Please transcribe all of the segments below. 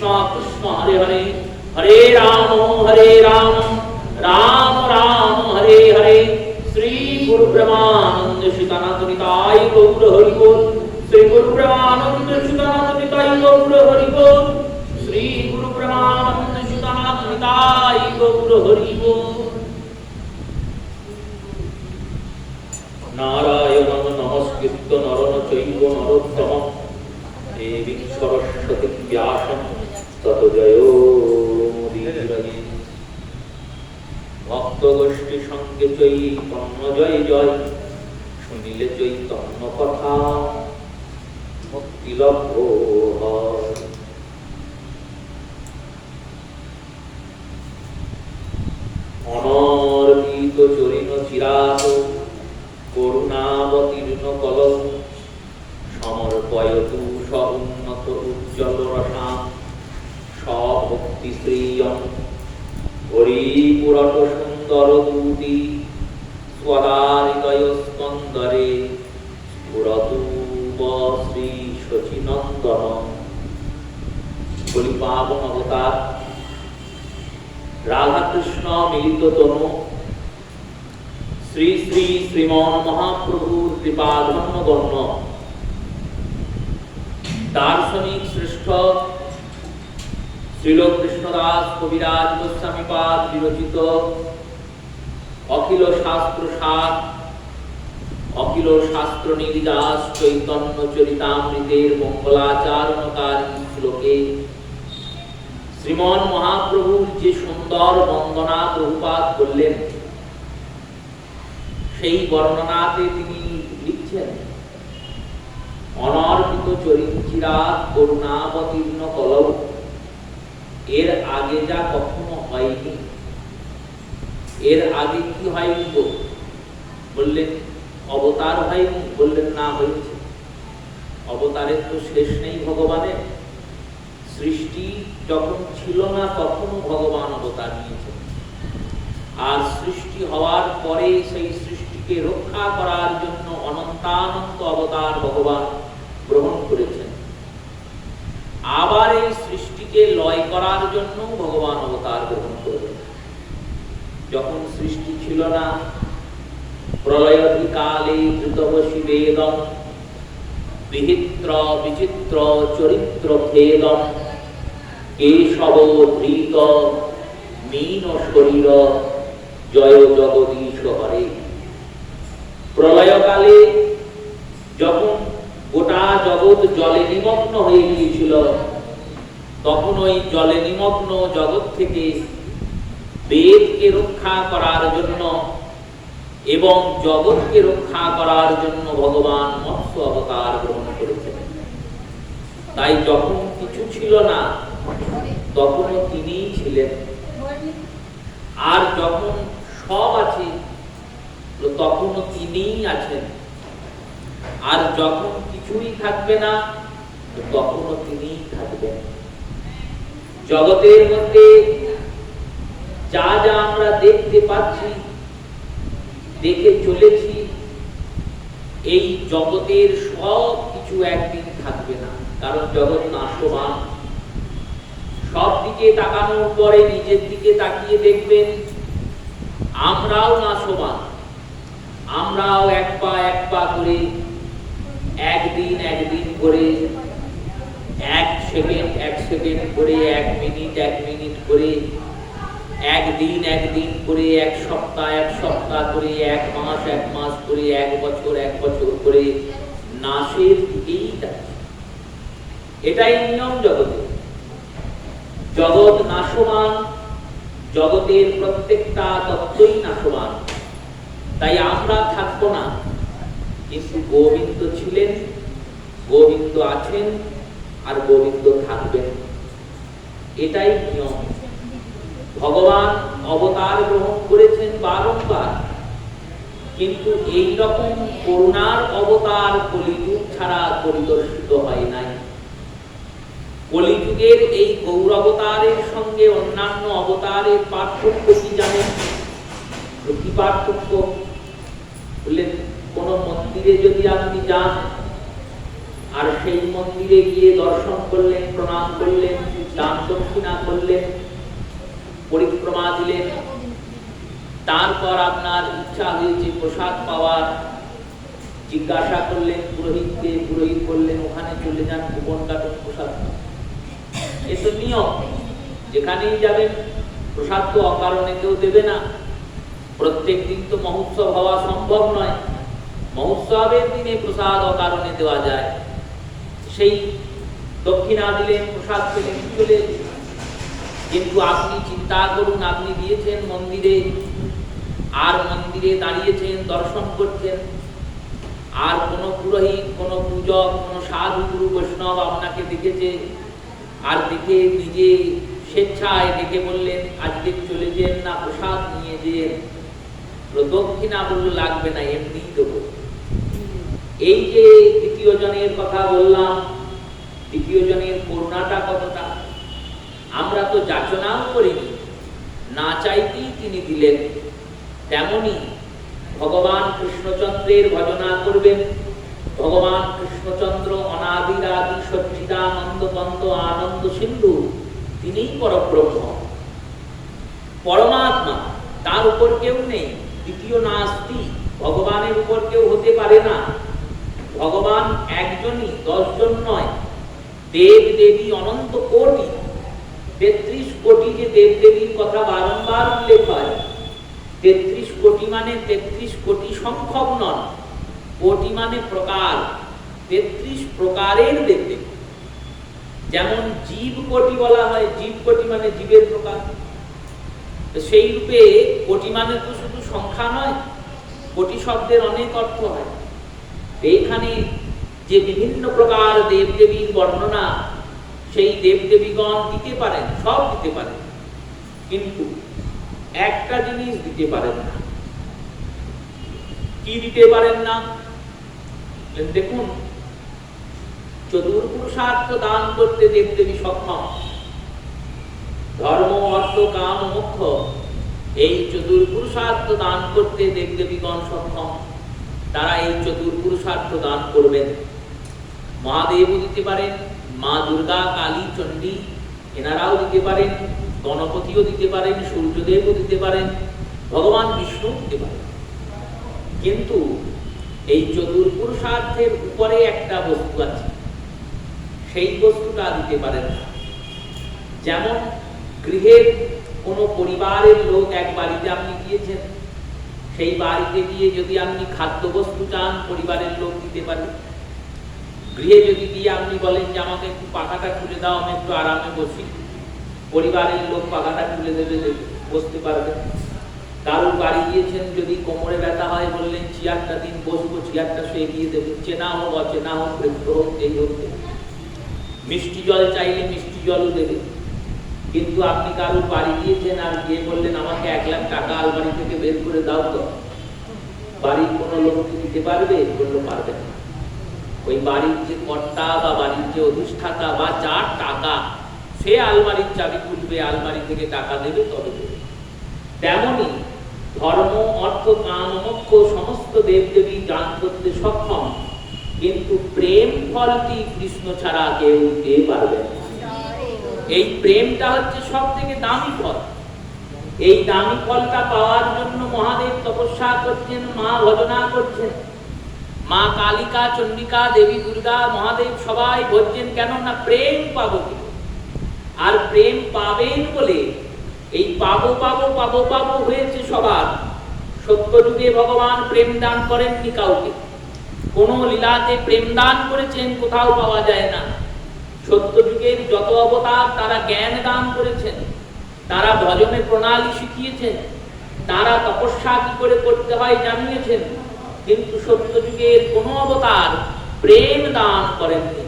কৃষ্ণ কৃষ্ণ হরে হরে হরে রাম রাম রাম হরে হরে শ্রী গুরু ব্রহ্মানন্দ সীতানাথ নিতাই গৌর হরি বল শ্রী গুরু ব্রহ্মানন্দ সীতানাথ নিতাই গৌর হরি বল শ্রী গুরু ব্রহ্মানন্দ সীতানাথ নিতাই গৌর হরি বল। নারায়ণং নমস্কৃত্য নরং চৈব নরোত্তমং দেবীং সরস্বতীং ব্যাসং ততো জয়োমুদীরয়ে। ভক্ত গোষ্ঠী সঙ্গে চৈতন্য জয় জয় শুনিলে চৈতন্য কথা মুক্তি লভ্য হয়। অনর্পিত চরিণ চিরাত করুণাবতীর্ণ কলম সমর্পয়তু সউন্নত উজ্জ্বল রসাম সভক্তি শ্রেয়ং হরিপুরট সুন্দর দূতি স্বদাহৃদয় স্কন্দরে স্ফুরতু শ্রী শচীনন্দন। বলি পাবন অবতার রাধা কৃষ্ণ মিলিত তনু শ্রী শ্রী শ্রীমন মহাপ্রভুর কৃপা ধন্য গণ্য দার্শনিক শ্রেষ্ঠ শ্রীল কৃষ্ণদাস কবিরাজ গোস্বামীপাদ বিরচিত অখিল শাস্ত্র সার অখিল শাস্ত্র নির্যাস চৈতন্য চরিতামৃতের মঙ্গলাচারণকারী শ্লোকে শ্রীমন মহাপ্রভুর যে সুন্দর বন্দনা প্রভুপাদ করলেন সেই বর্ণনাতে তিনি লিখছেন অনর্পিত চরিচিরাত করুণাবতীর্ণ কলম। এর আগে যা কখনো হয়নি, এর আগে কি হয়নি গো? বললেন অবতার হয়নি, বললেন না হয়েছে। অবতারের তো শেষ নেই ভগবানের। সৃষ্টি যখন ছিল না তখনও ভগবান অবতার নিয়েছেন, আর সৃষ্টি হওয়ার পরে সেই সৃষ্টিকে রক্ষা করার জন্য অনন্তানন্ত অবতার ভগবান গ্রহণ করেছেন। আবার এই সৃষ্টিকে লয় করার জন্য ভগবান অবতার গ্রহণ করবেন। যখন সৃষ্টি ছিল না, প্রলয়ধিকালে ধৃতবশী বেদম বিচিত্র বিচিত্র চরিত্র ভেদম কেশব ধৃত মীন শরীর জয় জগদীশ হরে। প্রলয়কালে যখন গোটা জগৎ জলে নিমগ্ন হয়ে গিয়েছিল, তখন ওই জলে নিমগ্ন জগৎ থেকে বেদকে রক্ষা করার জন্য এবং জগৎকে রক্ষা করার জন্য ভগবান মৎস্য অবতার গ্রহণ করেছেন। তাই যখন কিছু ছিল না তখনও তিনিই ছিলেন, আর যখন সব আছে তখনও তিনিই আছেন, আর যখন কিছুই থাকবে না তখনও তিনিই থাকবেন। জগতের মধ্যে যা যা আমরা দেখতে পাচ্ছি, দেখে চলেছি, এই জগতের সব কিছু একদিন থাকবে না, কারণ জগৎ নাশবান। সব দিকে তাকানোর পরে নিজের দিকে তাকিয়ে দেখবেন আমরাও নাশবান। আমরাও এক পা করে একদিন একদিন করে, এক সেকেন্ড করে, এক মিনিট করে, একদিন করে, এক সপ্তাহ করে, এক মাস করে, এক বছর করে নাশের দিকেই যাচ্ছে। এটাই নিয়ম জগতে। জগৎ নাশবান, জগতের প্রত্যেকটা তত্ত্বই নাশবান। তাই আমরা থাকবো না, কিন্তু গোবিন্দ ছিলেন, গোবিন্দ আছেন, আর গোবিন্দ থাকবেন। এটাই নিয়ম। ভগবান অবতার গ্রহণ করেছেন বারংবার, কিন্তু এই রকম করুণার অবতার কলিযুগ ছাড়া পরিদর্শিত হয় নাই। কলিযুগের এই গৌরাবতারের সঙ্গে অন্যান্য অবতারের পার্থক্য কি জানেন? কি পার্থক্য? বললেন কোন মন্দিরে যদি আপনি যান আর সেই মন্দিরে গিয়ে দর্শন করলেন, প্রণাম করলেন, দান দক্ষিণা করলেন, পরিক্রমা দিলেন, তারপর আপনার ইচ্ছা হয়েছে প্রসাদ পাওয়ার, জিজ্ঞাসা করলেন পুরোহিতকে, পুরোহিত বললেন ওখানে চলে যান, কুপন কাটুন, প্রসাদ। এ তো নিয়ম, যেখানেই যাবেন প্রসাদ তো অকারণে কেউ দেবে না। প্রত্যেক দিন তো মহোৎসব হওয়া সম্ভব নয়, মহোৎসবের দিনে প্রসাদ অকারণে দেওয়া যায়। সেই দক্ষিণা দিলেন, প্রসাদ পেলেন, চলে। কিন্তু আপনি চিন্তা করুন, আপনি গিয়েছেন মন্দিরে, আর মন্দিরে দাঁড়িয়েছেন, দর্শন করছেন, আর কোন পুরোহিত, কোন পূজক, কোন সাধু গুরু বৈষ্ণব আপনাকে দেখেছে, আর দেখে নিজে স্বেচ্ছায় ডেকে বললেন আজকে চলে যেন না, প্রসাদ নিয়ে যেন। দক্ষিণা বলল লাগবে না, এমনিই দেবো। এই যে দ্বিতীয় জনের কথা বললাম, দ্বিতীয় জনের করুণাটা কতটা! আমরা তো যাচনাও করিনি, না চাইতেই তিনি দিলেন। তেমনি ভগবান কৃষ্ণচন্দ্রের ভজনা করবেন। ভগবান কৃষ্ণচন্দ্র অনাদিরাদি সচ্চিদানন্দ বন্দ আনন্দ সিন্ধু, তিনিই পরব্রহ্ম, পরমাত্মা, তার উপর কেউ নেই, দ্বিতীয় নাস্তি। ভগবানের উপর কেউ হতে পারে না। ভগবান একজনই, 10 জন নয়। দেব দেবী অনন্ত কোটি, 33 কোটি যে দেব দেবীর কথা বারংবার উল্লেখ হয়। 33 কোটি মানে 33 কোটি সংখ্যক নন, কোটি মানে প্রকার, 33 প্রকারের দেবদেবী। যেমন জীব কোটি বলা হয়, জীব কোটি মানে জীবের প্রকার, সেই রূপে কোটি মানে তো শুধু সংখ্যা নয়, কোটি শব্দের অনেক অর্থ হয়। এইখানে যে বিভিন্ন প্রকার দেবদেবীর বর্ণনা, সেই দেবদেবীগণ দিতে পারেন, সব দিতে পারেন, কিন্তু একটা জিনিস দিতে পারেন না। কি দিতে পারেন না? দেখুন, চতুর্পুরুষার্থ দান করতে দেবদেবী সক্ষম। ধর্ম, অর্থ, কাম, মোক্ষ, এই চতুর্পুরুষার্থ দান করতে দেবদেবীগণ সক্ষম। তারা এই চতুর্পুরুষার্থ দান করবেন। মহাদেবও দিতে পারেন, মা দুর্গা, কালী, চণ্ডী, এনারাও দিতে পারেন, গণপতিও দিতে পারেন, সূর্যদেবও দিতে পারেন, ভগবান বিষ্ণু দিতে পারেন। কিন্তু এই চতুর্পুরুষার্থের উপরে একটা বস্তু আছে, সেই বস্তুটা দিতে পারেন না। যেমন গৃহের কোন পরিবারের লোক এক বাড়িতে আপনি গিয়েছেন, সেই বাড়িতে গিয়ে যদি আপনি খাদ্যবস্তু চান, পরিবারের লোক দিতে পারে। গৃহে যদি গিয়ে আপনি বলেন যে আমাকে একটু পাখাটা খুলে দাও, আমি একটু আরামে বসি, পরিবারের লোক পাখাটা খুলে দেবে, বসতে পারবে। কারোর বাড়ি গিয়েছেন, যদি কোমরে ব্যথা হয়, বললেন চেয়ারটা দিন, বসবো, চেয়ারটা শুয়ে গিয়ে দেবে। চেনা হোক অচেনা হোক, প্রেত হোক, এই হোক। মিষ্টি জল চাইলে মিষ্টি জলও দেবে। কিন্তু আপনি কারোর বাড়ি গিয়েছেন, আর গিয়ে বললেন আমাকে 1 লাখ টাকা আলমারি থেকে বের করে দাও, তো বাড়ির কোনো লোক দিতে পারবে? বললো পারবে না। ওই বাড়ির যে কর্তা বা বাড়ির যে অধিষ্ঠাতা বা যার টাকা, সে আলমারির চাবি খুলবে, আলমারি থেকে টাকা দেবে, তবে দেবে। তেমনি ধর্ম, অর্থ, কাম, মোক্ষ সমস্ত দেবদেবী দান করতে সক্ষম, কিন্তু প্রেম ফলটি কৃষ্ণ ছাড়া কেউ দিতে পারবে না। এই প্রেমটা হচ্ছে সব থেকে দামি ফল। এই দামি ফলটা পাওয়ার জন্য মহাদেব তপস্যা করছেন, মা ভজনা করছেন। মা কালিকা, চণ্ডিকা, দেবী দুর্গা, মহাদেব সবাই ভজছেন, কেন না প্রেম পাবো। আর প্রেম পাবেন বলে এই পাবো পাবো পাবো পাবো হয়েছে সবার। সত্যযুগে ভগবান প্রেম দান করেননি কাউকে, কোন লীলাতে প্রেম দান করেছেন কোথাও পাওয়া যায় না। সত্যযুগের যত অবতার, তারা জ্ঞান দান করেছেন, তারা ভজনে প্রণালী শিখিয়েছেন, তারা তপস্যা কি করে করতে হয় জানিয়েছেন, কিন্তু সত্যযুগের কোন অবতার প্রেম দান করেননি।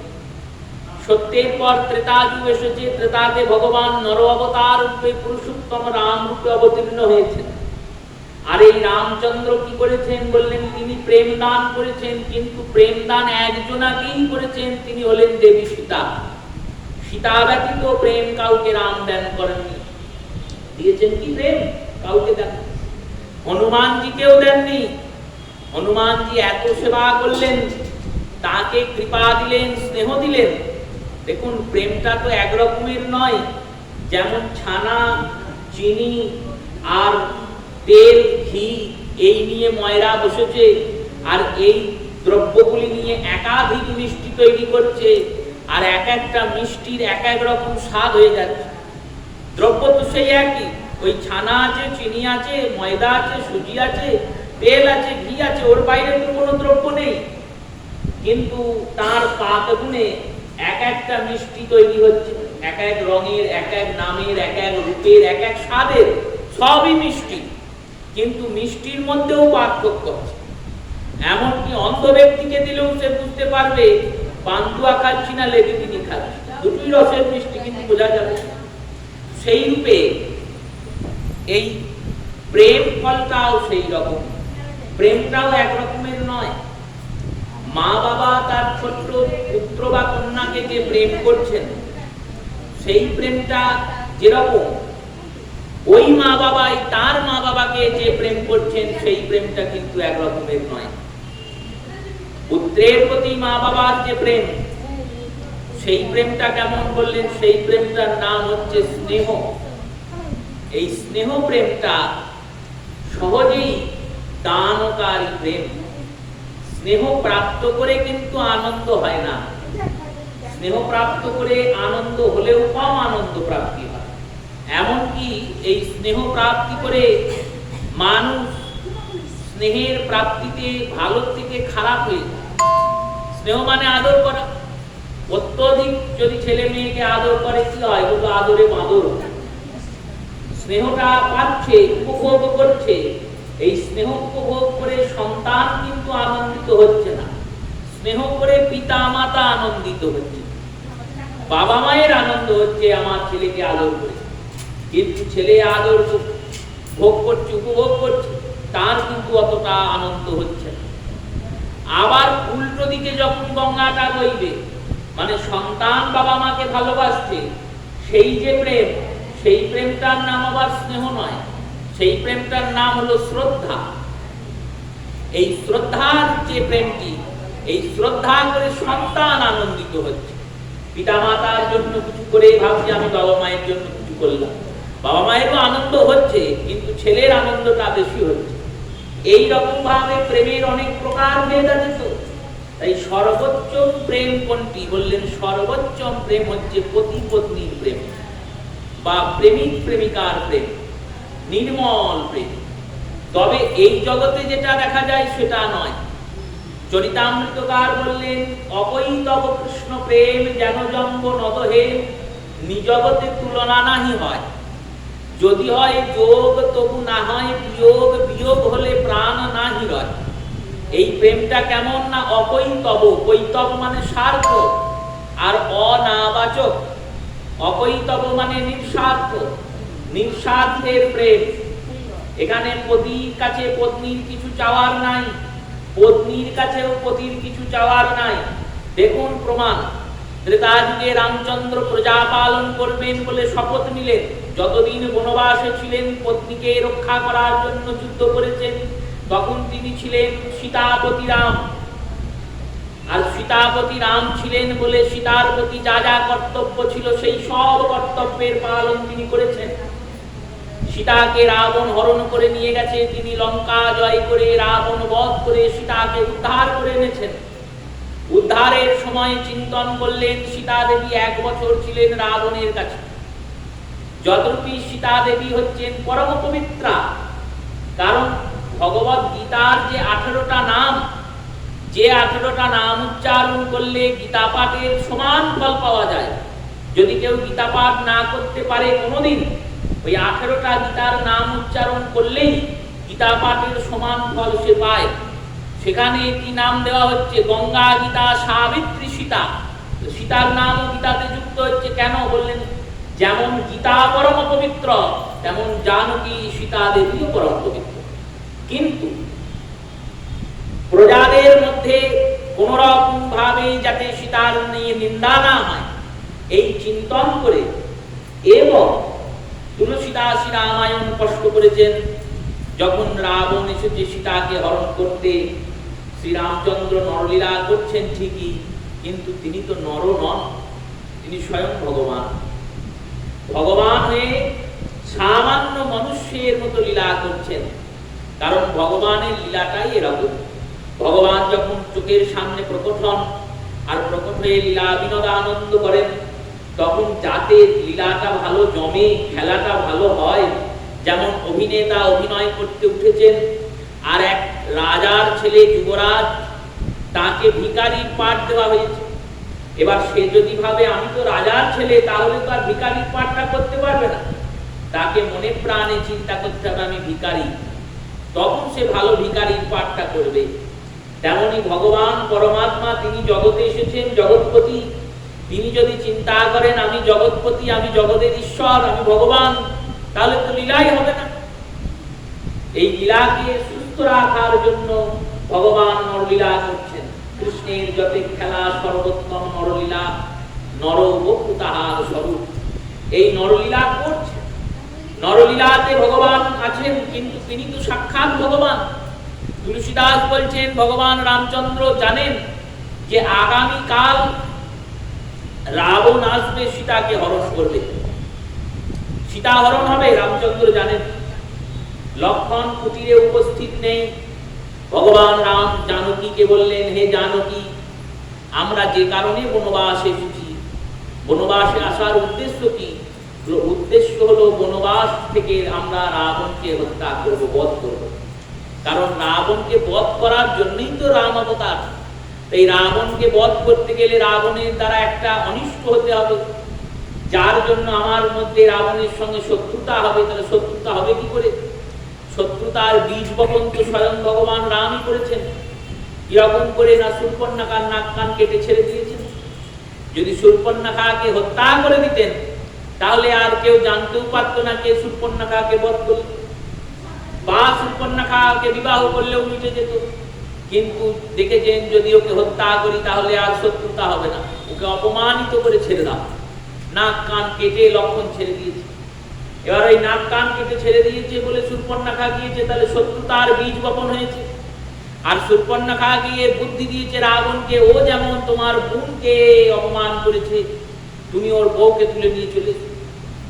সত্যের পর ত্রেতা যুগ এসেছে, ত্রেতাতে ভগবান নর অবতার রূপে পুরুষোত্তম রাম রূপে অবতীর্ণ হয়েছেন। আর এই রামচন্দ্র কি করেছেন বললেন, তিনি প্রেম দান করেছেন, কিন্তু প্রেম দান একজনাকেই করেছেন, তিনি হলেন দেবী সীতা। সীতা ব্যতীত প্রেম কাউকে রাম দান করেননি। দিয়েছেন কি প্রেম? কাউকে দেন। হনুমানজিকেও দেননি। হনুমানজি এত সেবা করলেন, তাকে কৃপা দিলেন, স্নেহ দিলেন, দেখুন প্রেমটা তো একরকমের নয়, যেমন ছানা, চিনি আর তেল, ঘি এই নিয়ে ময়রা বসেছে, আর এই দ্রব্যগুলি নিয়ে একাধিক মিষ্টি তৈরি করছে, আর এক একটা মিষ্টির এক এক রকম স্বাদ হয়ে যাচ্ছে। দ্রব্য তো সেই একই, ওই ছানা আছে, চিনি আছে, ময়দা আছে, সুজি আছে, তেল আছে, ঘি আছে, ওর বাইরে তো কোনো দ্রব্য নেই। কিন্তু তার পাক গুণে এক একটা মিষ্টি তৈরি হচ্ছে, এক এক রঙের, এক এক নামের, এক এক রূপের, এক এক স্বাদের, সবই মিষ্টি, কিন্তু মিষ্টির মধ্যেও পার্থক্য আছে। এমনকি অন্ধ ব্যক্তিকে দিলেও সে বুঝতে পারবে পান্তুয়া খাচ্ছি না লেডিকিনি খাচ্ছি, দুটোই রসের মিষ্টি, কিন্তু বোঝা যাবে। সেই রূপে এই প্রেম ফলটাও সেই রকম, প্রেমটাও একরকমের নয়। মা বাবা তার ছোট্ট পুত্র বা কন্যাকে যে প্রেম করছেন, সেই প্রেমটা যেরকম, ওই মা বাবাই তার মা বাবাকে যে প্রেম করছেন, সেই প্রেমটা কিন্তু একরকমের নয়। পুত্রের প্রতি মা বাবার যে প্রেম, সেই প্রেমটা কেমন বললেন? সেই প্রেমটার নাম হচ্ছে স্নেহ। এই স্নেহ প্রেমটা সহজেই দানকারী প্রেম। স্নেহ প্রাপ্ত করে কিন্তু আনন্দ হয় না, স্নেহ প্রাপ্ত করে আনন্দ হলেও কম আনন্দ প্রাপ্তি হয়। এমনকি এই স্নেহ প্রাপ্তি করে মানুষ স্নেহের প্রাপ্তিতে ভালো থেকে খারাপ হয়ে যায়। স্নেহ মানে আদর করা, অত্যধিক যদি ছেলে মেয়েকে আদর করে কি হয়? ওগুলো আদরে বাঁদর। স্নেহটা পাচ্ছে, উপভোগ করছে, এই স্নেহ উপভোগ করে সন্তান কিন্তু আনন্দিত হচ্ছে না, স্নেহ করে পিতা মাতা আনন্দিত হচ্ছে, বাবা মায়ের আনন্দ হচ্ছে আমার ছেলেকে আদর করে। কিন্তু ছেলে আদর ভোগ করছে, উপভোগ করছে, তার কিন্তু অতটা আনন্দ হচ্ছে না। আবার উল্টো দিকে যখন গঙ্গাটা বইবে, মানে সন্তান বাবা মাকে ভালোবাসছে, সেই যে প্রেম, সেই প্রেমটার নাম আবার স্নেহ নয়, সেই প্রেমটার নাম হলো শ্রদ্ধা। এই শ্রদ্ধার যে প্রেমটি, এই শ্রদ্ধা করে সন্তান আনন্দিত হচ্ছে, পিতা মাতার জন্য কিছু করে ভাবছে আমি বাবা মায়ের জন্য কিছু করলাম, বাবা মায়েরও আনন্দ হচ্ছে, কিন্তু ছেলের আনন্দটা বেশি হচ্ছে। এই রকম ভাবে প্রেমের অনেক প্রকার ভেদ আছে। তো তাই সর্বোচ্চ প্রেম কোনটি বললেন? সর্বোচ্চ প্রেম হচ্ছে পতি পত্নীর প্রেম বা প্রেমিক প্রেমিকার প্রেম, নির্মল প্রেম। তবে এই জগতে যেটা দেখা যায় সেটা নয়। চরিতামৃতকার বললেন, অপৈতব কৃষ্ণ প্রেম যেন জম্ব নদহে, নিজগতে তুলনা নাহি হয়, যদি হয় যোগ তবু না হয় বিয়োগ, বিয়োগ হলে প্রাণ নাহি রয়। এই প্রেমটা কেমন না অপৈতব, কৈতব মানে স্বার্থ, আর অনাবাচক। অপৈতব মানে নিঃস্বার্থ, নিঃস্বার্থের প্রেম। এখানে পতির কাছে পত্নীর কিছু চাওয়ার নাই, পত্নীর কাছেও পতির কিছু চাওয়ার নাই। দেখুন প্রমাণ, ত্রেতা যুগে রামচন্দ্র প্রজা পালন করবেন বলে শপথ নিলেন, যতদিন বনবাসে ছিলেন পত্নীকে রক্ষা করার জন্য যুদ্ধ করেছেন, তখন তিনি ছিলেন সীতাপতি রাম। আর সীতাপতি রাম ছিলেন বলে সীতার প্রতি যা যা কর্তব্য ছিল, সেই সব কর্তব্যের পালন তিনি করেছেন। সীতাকে রাবণ হরণ করে নিয়ে গেছে, তিনি লঙ্কা জয় করে রাবণ বধ করে সীতাকে উদ্ধার করে এনেছেন। উদ্ধারের সময় চিন্তন করলেন, সীতা দেবী 1 বছর ছিলেন রাবণের কাছে। যদ্যপি সীতা দেবী হচ্ছেন পরম পবিত্রা, কারণ ভগবত গীতার যে 18টা নাম, যে 18টা নাম উচ্চারণ করলে গীতা পাঠের সমান ফল পাওয়া যায়। যদি কেউ গীতা পাঠ না করতে পারে কোনোদিন, ওই 18টা গীতার নাম উচ্চারণ করলেই গীতা পাঠের সমান ফল সে পায়। সেখানে কি নাম দেওয়া হচ্ছে? গঙ্গা, গীতা, সাবিত্রী, সীতা। সীতার নাম গীতাতে যুক্ত হচ্ছে কেন বললেন? যেমন গীতা পরম পবিত্র, তেমন জানকী সীতা দেবীও পরম পবিত্র। কিন্তু প্রজাদের মধ্যে কোন রকম ভাবে যাতে সীতার নিয়ে নিন্দা না হয়, এই চিন্তন করে এবং তুলসীদাস রামায়ণ কষ্ট করেছেন। যখন রাবণ এসেছে সীতাকে হরণ করতে, শ্রীরামচন্দ্র নরলীলা করছেন ঠিকই, কিন্তু তিনি তো নর নন, তিনি স্বয়ং ভগবান। ভগবান হয়ে সামান্য মানুষের মতো লীলা করছেন, কারণ ভগবানের লীলাটাই এরকম। ভগবান যখন চোখের সামনে প্রকট হন আর প্রকট হয়ে লীলা বিনোদ আনন্দ করেন, তখন যাতে লীলাটা ভালো জমে, খেলাটা ভালো হয়। যেমন অভিনেতা অভিনয় করতে উঠেছেন, আর এক রাজার ছেলে যুবরাজ, তাকে ভিখারির পাঠ দেওয়া হয়েছে। এবার সে যদি ভাবে আমি তো রাজার ছেলে, তাহলে তো আর ভিখারির পাঠটা করতে পারবে না, তাকে মনে প্রাণে চিন্তা করতে হবে আমি ভিখারি, তখন সে ভালো ভিখারির পাঠটা করবে। তেমনি ভগবান পরমাত্মা, তিনি জগতে এসেছেন জগৎপতি, তিনি যদি চিন্তা করেন আমি জগৎপতি, আমি জগতের ঈশ্বর, আমি ভগবান, তাহলে তো লীলাই হবে না। এই লীলাকে সুস্থ রাখার জন্য ভগবান নরলীলা করছেন। কৃষ্ণের যতে খেলা সর্বোত্তম নরলীলা, নর বধূ তাহার স্বরূপ। এই নরলীলা করছে, নরলীলাতে ভগবান আছেন, কিন্তু তিনি তো সাক্ষাৎ ভগবান। তুলসীদাস বলছেন ভগবান রামচন্দ্র জানেন যে আগামী কাল রাবণ আসবে, সীতাকে হরণ করবে, সীতা হরণ হবে, রামচন্দ্র জানেন। লক্ষ্মণ কুটিরে উপস্থিত নেই। ভগবান রাম জানকীকে বললেন, হে জানকী, আমরা যে কারণে বনবাসে এসেছি, বনবাসে আসার উদ্দেশ্য কি? উদ্দেশ্য হলো বনবাস থেকে আমরা রাবণকে হত্যা করব, বধ করব। কারণ রাবণকে বধ করার জন্যই তো রাম অবতার। এই রাবণকে বধ করতে গেলে রাবণের দ্বারা একটা অনিষ্ট হতে হবে, যার জন্য আমার মধ্যে রাবণের সঙ্গে শত্রুতা হবে। তাহলে শত্রুতা হবে কি করে? শত্রুতার বীজ বপন তো স্বয়ং ভগবান রামই করেছেন। কিরকম করে? না শূর্পণখার নাক কান কেটে ছেড়ে দিয়েছেন। যদি শূর্পণখাকে হত্যা করে দিতেন, তাহলে আর কেউ জানতেও পারতো না কে শূর্পণখাকে বধ করল, বা শূর্পণখাকে বিবাহ করলেও মিটে যেত। কিন্তু দেখেছেন যদি ওকে হত্যা করি তাহলে আর শত্রুতা হবে না, ওকে অপমানিত করে ছেড়ে দাও। নাক কান কেটে লক্ষণ ছেড়ে দিয়েছে। এবার ওই নাক কান কেটে ছেড়ে দিয়েছে বলে শূর্পণখা গিয়েছে, তাহলে শত্রুতার বীজ বপন হয়েছে। আর শূর্পণখা গিয়ে বুদ্ধি দিয়েছে রাবণকে, ও যেমন তোমার বোনকে অপমান করেছে, তুমি ওর বউকে তুলে নিয়ে চলে,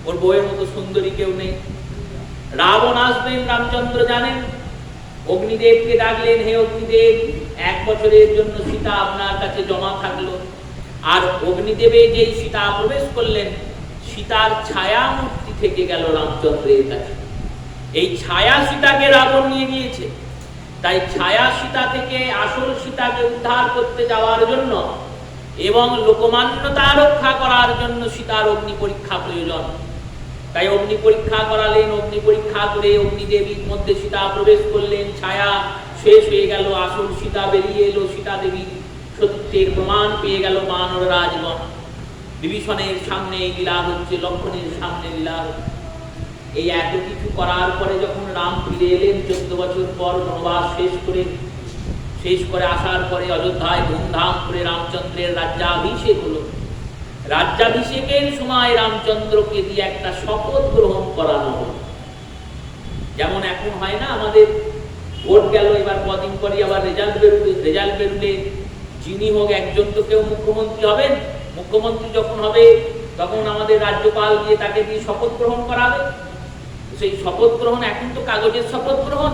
ওর বউয়ের মতো সুন্দরী কেউ নেই। রাবণ আসবেন রামচন্দ্র জানেন। অগ্নিদেবকে ডাকলেন, হে অগ্নিদেব, 1 বছরের জন্য সীতা আপনার কাছে জমা থাকলো। আর অগ্নিদেবে যেই সীতা প্রবেশ করলেন, সীতার ছায়া মূর্তি থেকে গেল রামচন্দ্রের কাছে। এই ছায়া সীতাকে রাবণ নিয়ে গিয়েছে। তাই ছায়া সীতা থেকে আসল সীতাকে উদ্ধার করতে যাওয়ার জন্য এবং লোকমান্যতা রক্ষা করার জন্য সীতার অগ্নি পরীক্ষা প্রয়োজন। তাই অগ্নি পরীক্ষা করালেন। অগ্নি পরীক্ষা করে অগ্নিদেবীর মধ্যে সীতা প্রবেশ করলেন, ছায়া শেষ হয়ে গেল, আসল সীতা বেরিয়ে এলো। সীতা দেবীর সত্যের প্রমাণ পেয়ে গেল বানর রাজগণ। বিভীষণের সামনে লীলা হচ্ছে, লক্ষ্মণের সামনে লীলা হচ্ছে। এই এত কিছু করার পরে যখন রাম ফিরে এলেন 14 বছর পর বনবাস শেষ করে আসার পরে অযোধ্যায় ধুমধাম করে রামচন্দ্রের রাজ্যাভিষেক হলো। রাজ্যাভিষেকের সময় রামচন্দ্রকে দিয়ে একটা শপথ গ্রহণ করানো হলো। যেমন এখন হয় না, আমাদের ভোট গেল, এবার কদিন পরে আবার রেজাল্ট বেরোলে যিনি হোক একজন তো কেউ মুখ্যমন্ত্রী হবেন। মুখ্যমন্ত্রী যখন হবে তখন আমাদের রাজ্যপাল গিয়ে তাকে দিয়ে শপথ গ্রহণ করাবে। সেই শপথ গ্রহণ এখন তো কাগজের শপথ গ্রহণ,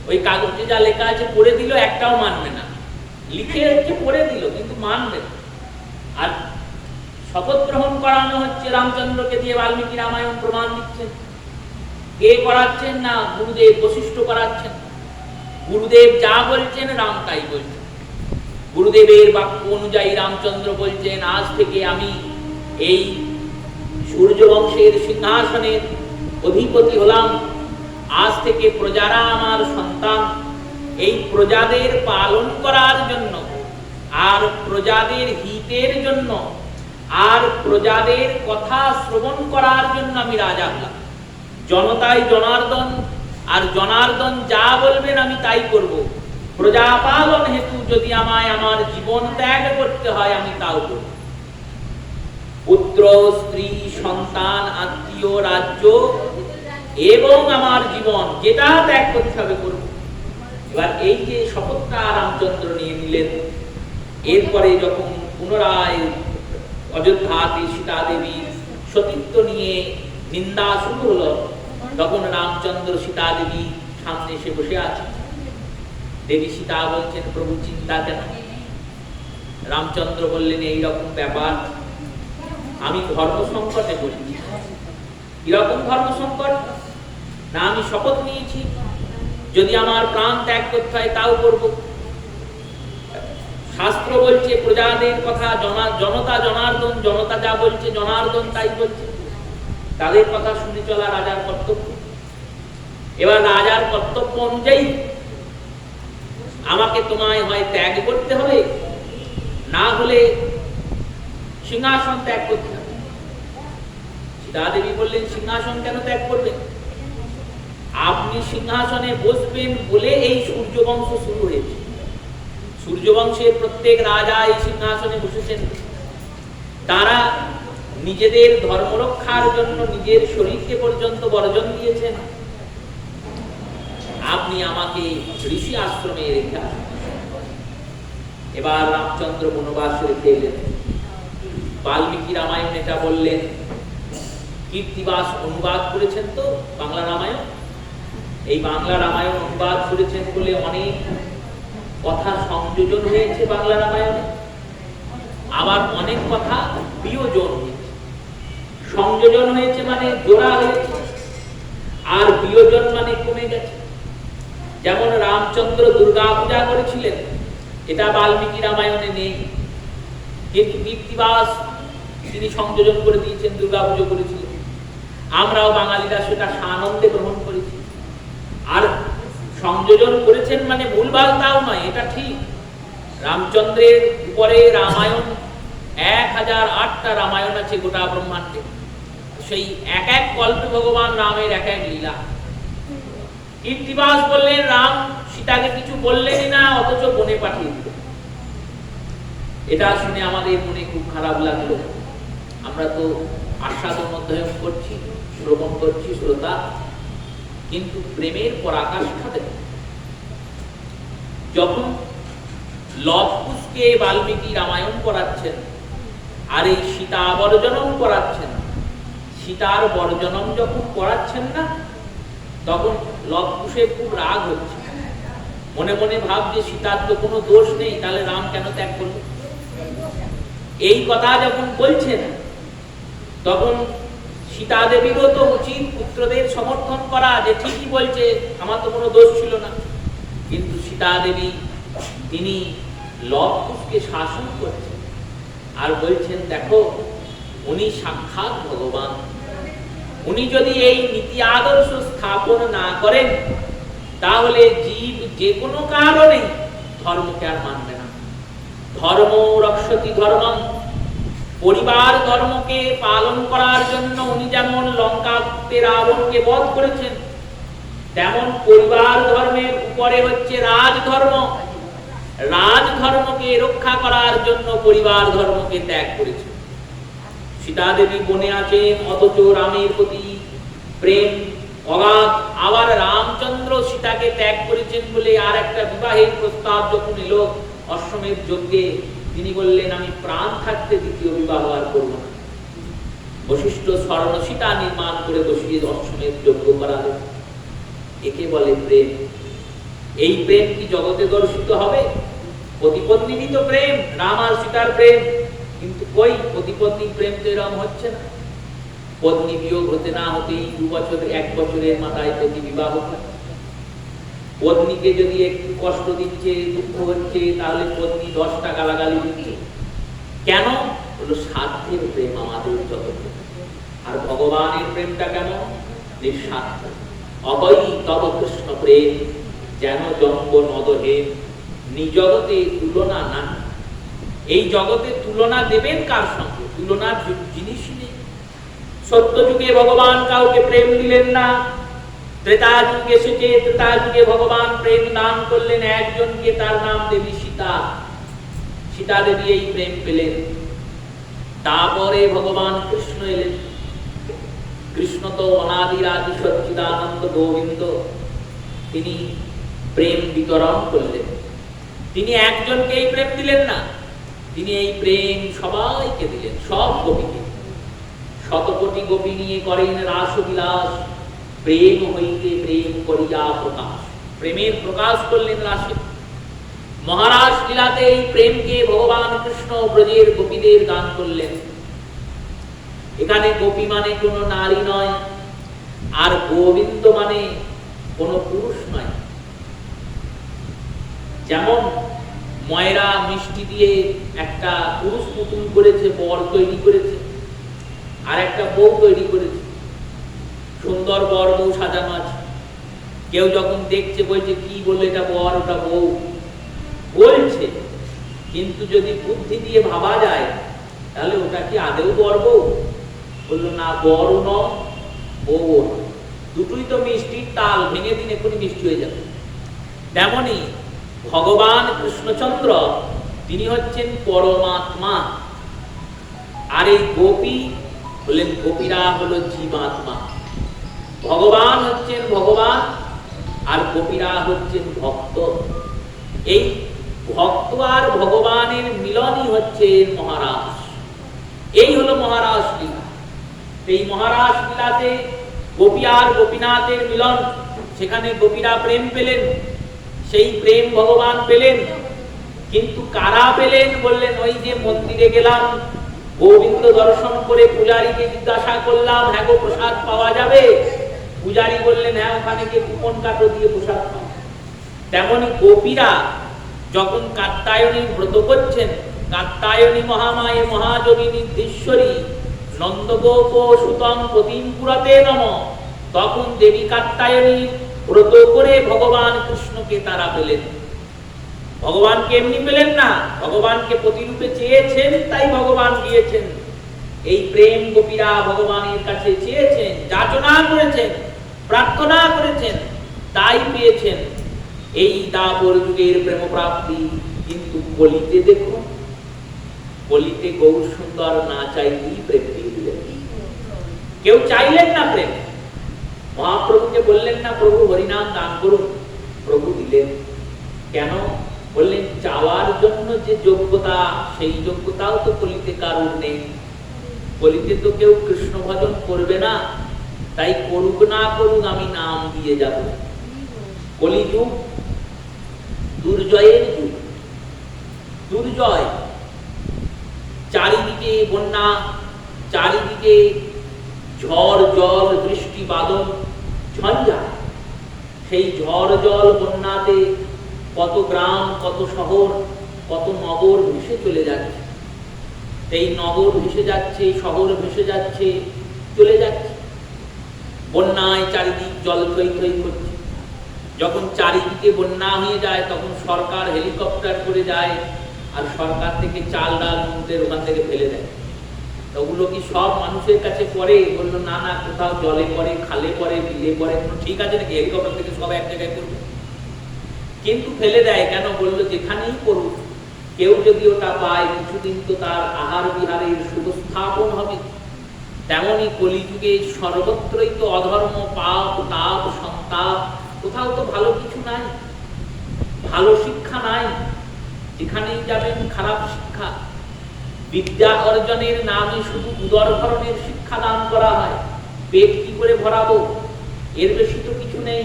ওই কাগজে যা লেখা আছে পড়ে দিল, একটাও মানবে না। লিখে হচ্ছে পড়ে দিল, কিন্তু মানবে না। আর শপথ গ্রহণ করানো হচ্ছে রামচন্দ্রকে দিয়ে। বাল্মীকি রামায়ণ প্রমাণ দিচ্ছেন। কে করাচ্ছেন? না গুরুদেব বশিষ্ঠ করাচ্ছেন। গুরুদেব যা বলছেন রাম তাই বলছেন। গুরুদেবের বাক্য অনুযায়ী রামচন্দ্র বলছেন, আজ থেকে আমি এই সূর্য বংশের সিংহাসনের অধিপতি হলাম। আজ থেকে প্রজারা আমার সন্তান। এই প্রজাদের পালন করার জন্য, আর প্রজাদের হিতের জন্য, আর প্রজাদের কথা শ্রবণ করার জন্য আমি রাজা হলাম। জনতাই জনার্দন, আর জনার্দন যা বলবেন আমি তাই করব। প্রজা পালন হেতু যদি আমায় আমার জীবন ত্যাগ করতে হয়, আমি তাও করব। পুত্র, স্ত্রী, সন্তান, আত্মীয়, রাজ্য এবং আমার জীবন যেটা ত্যাগ করতে হবে করব। এবার এই যে শপথটা রামচন্দ্র নিয়ে নিলেন, এরপরে যখন পুনরায় অযোধ্যাতে সীতা দেবী সতীত্ব নিয়ে নিন্দা শুরু হলো, তখন রামচন্দ্র সীতা দেবী সামনে এসে বসে আছে। দেবী সীতা বলছেন, প্রভু চিন্তা কেন? রামচন্দ্র বললেন, এইরকম ব্যাপার, আমি ধর্ম সংকটে পড়েছি। কিরকম ধর্ম সংকট? না, আমি শপথ নিয়েছি যদি আমার প্রাণ ত্যাগ করতে হয় তাও করব। শাস্ত্র বলছে প্রজাদের কথা, জনতা জনার্দন, জনতা যা বলছে জনার্দন তাই বলছে, তাদের কথা শুনে চলা রাজার কর্তব্য। এবার রাজার কর্তব্য অনুযায়ী আমাকে তোমায় হয় ত্যাগ করতে হবে, না হলে সিংহাসন ত্যাগ করতে হবে। সীতা দেবী বললেন, সিংহাসন কেন ত্যাগ করবেন? আপনি সিংহাসনে বসবেন বলে এই সূর্যবংশ শুরু হয়েছে। সূর্যবংশের প্রত্যেক রাজা এই সিংহাসনে বসেছেন। তারা নিজেদের ধর্ম রক্ষার জন্য নিজের শরীরকে পর্যন্ত বর্জন দিয়েছেন। আপনি আমাকে ঋষি আশ্রমে রেখে আসুন। এবার রামচন্দ্র বনবাসে রেখে এলেন। বাল্মীকি রামায়ণ এটা বললেন। কীর্তিবাস অনুবাদ করেছেন তো বাংলা রামায়ণ। এই বাংলা রামায়ণ অনুবাদ করেছেন বলে অনেক কথা সংযোজন হয়েছে বাংলা রামায়ণে, আবার অনেক কথা বিয়োজন হয়েছে। সংযোজন হয়েছে মানে জোড়া হয়েছে, আর বিয়োজন মানে কমে গেছে। যেমন রামচন্দ্র দুর্গা পূজা করেছিলেন, এটা বাল্মীকি রামায়ণে নেই, কিন্তু কীর্তিবাস তিনি সংযোজন করে দিয়েছেন, দুর্গা পুজো করেছিলেন। আমরাও বাঙালিরা সেটা সানন্দে গ্রহণ করেছি। আর সংযোজন করেছেন মানে ভুলভাল তাও নয়, এটা ঠিক। রামচন্দ্রের উপরে রামায়ণ 1008টা রামায়ণ আছে গোটা ব্রহ্মাণ্ডে। সেই এক এক কল্পে ভগবান রামের এক এক লীলা। কীর্তিবাস বললেন, রাম সীতাকে কিছু বললেনই না, অথচ বনে পাঠিয়ে দিল। এটা শুনে আমাদের মনে খুব খারাপ লাগলো। আমরা তো আস্বাদন অধ্যয়ন করছি, শ্রবণ করছি শ্রোতা, কিন্তু প্রেমের পরাকাষ্ঠা দেখে। যখন লবকুশকে বাল্মীকি রামায়ণ পড়াচ্ছেন আর এই সীতা বর্জনম করাচ্ছেন, সীতার বর্জনম যখন করাচ্ছেন না, তখন লবকুশের খুব রাগ হচ্ছে। মনে মনে ভাবছে সীতার তো কোনো দোষ নেই, তাহলে রাম কেন ত্যাগ করল? এই কথা যখন বলছেন, তখন সীতা দেবীরও তো উচিত পুত্রদের সমর্থন করা, যে ঠিকই বলছে, আমার তো কোনো দোষ ছিল না। কিন্তু সীতা দেবী তিনি লবকুশকে শাসন করছেন আর বলছেন, দেখো উনি সাক্ষাৎ ভগবান, উনি যদি এই নীতি আদর্শ স্থাপন না করেন, তাহলে জীব যে কোনো কারণে ধর্মকে আর মানবে না। ধর্ম রক্ষতি ধর্মম, পরিবার ধর্মকে পালন করার জন্য উনি যেমন লঙ্কাতে রাবণকে বধ করেছেন, তেমন পরিবার ধর্মের উপরে হচ্ছে রাজধর্ম। রাজধর্মকে রক্ষা করার জন্য পরিবার ধর্মকে ত্যাগ করেছেন। সীতা দেবী বনে আছেন, অথচ রামের প্রতি প্রেম অগাধ। আবার রামচন্দ্র সীতাকে ত্যাগ করেছেন বলে আর একটা বিবাহের প্রস্তাব যখন এলো অশ্বমেধ যজ্ঞে, তিনি বললেন, আমি প্রাণ থাকতে দ্বিতীয় বিবাহ আর করব না। বশিষ্ঠ স্বর্ণ সীতা নির্মাণ করে বসিয়ে অশ্বমেধ যজ্ঞ করালো। একে বলে প্রেম। এই প্রেম কি জগতে দর্শিত হবে? পতিপত্নীরই তো প্রেম, রাম আর সীতার প্রেম, কিন্তু কই পতিপত্নী প্রেম তো এরকম হচ্ছে না। পত্নী বিয়োগ হতে না হতেই 2 বছর 1 বছরের মাথায় পতি বিবাহ। পত্নীকে যদি একটু কষ্ট দিচ্ছে, দুঃখ হচ্ছে, তাহলে পত্নী 10টা গালাগালি দিচ্ছে। কেন? হলো স্বার্থের প্রেম আমাদের যত। আর ভগবানের প্রেমটা কেমন? নিঃস্বার্থ। অবৈ তব কৃষ্ণ প্রেম যেন জঙ্গ নদহে, নিজগতে তুলনা না। এই জগতে তুলনা দেবেন কার সঙ্গে? তুলনার জিনিসই নেই। সত্য যুগে ভগবান কাউকে প্রেম দিলেন না। ত্রেতা যুগে এসেছে, ত্রেতা যুগে ভগবান প্রেম দান করলেন একজনকে, তার নাম দেবী সীতা। সীতা দেবী এই প্রেম পেলেন। তারপরে ভগবান কৃষ্ণ এলেন। কৃষ্ণ তো অনাদিরাদি সচ্চিদানন্দ গোবিন্দ, তিনি প্রেম বিতরণ করলেন। তিনি একজনকেই প্রেম দিলেন না, তিনি এই প্রেম সবাইকে দিলেন, সব গোপীকে। শতকোটি গোপী নিয়ে করেন রাসবিলাস, প্রেম হইতে প্রেম করিয়া প্রকাশ। প্রেমের প্রকাশ করলেন রাসে। মহারাজ লীলাতে এই প্রেমকে ভগবান কৃষ্ণ ব্রজের গোপীদের গান করলেন। এখানে গোপী মানে কোনো নারী নয়, আর গোবিন্দ মানে কোনো পুরুষ নয়। যেমন ময়রা মিষ্টি দিয়ে একটা পুরুষ পুতুল করেছে, বর তৈরি করেছে, আর একটা বউ তৈরি করেছে, সুন্দর বর বউ সাজানো আছে। কেউ যখন দেখছে বলছে কি বললে এটা বর ওটা বউ বলছে, কিন্তু যদি বুদ্ধি দিয়ে ভাবা যায় তাহলে ওটা কি আদেও বর বউ? বললো না, বরও নয় বউ নয়, দুটোই তো মিষ্টির তাল, ভেঙে দিন এক্ষুনি মিষ্টি হয়ে যাবে। তেমনি ভগবান কৃষ্ণচন্দ্র তিনি হচ্ছেন পরমাত্মা, আর এই গোপী বললেন গোপীরা হলো জীবাত্মা। ভগবান হচ্ছেন ভগবান, আর গোপীরা হচ্ছেন ভক্ত। এই ভক্ত আর ভগবানের মিলনই হচ্ছে মহারাস। এই হলো মহারাস লীলা। এই মহারাস লীলাতে গোপী আর গোপীনাথের মিলন, সেখানে গোপীরা প্রেম পেলেন, সেই প্রেম ভগবান পেলেন। কিন্তু কারা পেলেন? বললেন ওই যে মন্দিরে গেলাম, গোবিন্দ দর্শন করে পূজারীকে জিজ্ঞাসা করলাম, হ্যাঁ গো প্রসাদ পাওয়া যাবে? পূজারী বললেন হ্যাঁ, ওখানে গিয়ে কুপন কাটো দিয়ে প্রসাদ পাওয়া। তেমনি গোপীরা যখন কাত্যায়নী ব্রত করছেন, কাত্যায়নী মহামায়ে মহাযোগিনী ধীশ্বরী নন্দগোপ সুতং পতিম পুরাতে নম, তখন দেবী কাত্যায়নী ব্রত করে ভগবান কৃষ্ণকে তারা পেলেন। ভগবানকে এমনি পেলেন না, ভগবানকে প্রতিরূপে চেয়েছেন, তাই ভগবান দিয়েছেন। এই প্রেম গোপীরা ভগবানের কাছে চেয়েছেন, যাচনা করেছেন, প্রার্থনা করেছেন, তাই পেয়েছেন। এই দাপর যুগের প্রেম প্রাপ্তি। কিন্তু কলিতে দেখুন, কলিতে গৌর সুন্দর না চাইলেই প্রেম দিয়ে দিলেন। কেউ চাইলেন না প্রেম। মহাপ্রভুকে বললেন না প্রভু হরিনাম দান করুন, প্রভু দিলেন। কেন? বললেন চাওয়ার জন্য যে যোগ্যতা, সেই যোগ্যতাও তো কলিতে কারুর নেই। কলিতে তো কেউ কৃষ্ণ ভজন করবে না, তাই করুক না করুক আমি নাম দিয়ে যাব। কলিযুগ দুর্জয়ের যুগ, দুর্জয়। চারিদিকে বন্যা, চারিদিকে ঝড় জল বৃষ্টি বাদল ঝঞ্ঝা। সেই ঝড় জল বন্যাতে কত গ্রাম, কত শহর, কত নগর ভেসে চলে যাচ্ছে। এই নগর ভেসে যাচ্ছে, শহর ভেসে যাচ্ছে, চলে যাচ্ছে। বন্যায় চারিদিক জল থই থই করছে। যখন চারিদিকে বন্যা হয়ে যায় তখন সরকার হেলিকপ্টার করে যায়, আর সরকার থেকে চাল ডাল নুনদের ওখান থেকে ফেলে দেয়। ওগুলো কি সব মানুষের কাছে পড়ে? বললো না না, কোথাও জলে পড়ে, খালে পড়ে, বিলে পড়ে। ঠিক আছে নাকি হেলিকপ্টার থেকে সব এক জায়গায় করবে? কিন্তু ফেলে দেয় কেন? বললো যেখানেই করুক, কেউ যদি ওটা পায় কিছুদিন তো তার আহার বিহারের সুস্থাপন হবে। তেমনি কলিযুগে সর্বত্রই তো অধর্ম, পাপ, তাপ, সন্তাপ, কোথাও তো ভালো কিছু নাই, ভালো শিক্ষা নাই। যেখানেই যাবেন খারাপ শিক্ষা। বিদ্যা অর্জনের নামে শুধু উদরভরণের শিক্ষা দান করা হয়। পেট কি করে ভরাবো, এর বেশি তো কিছু নেই।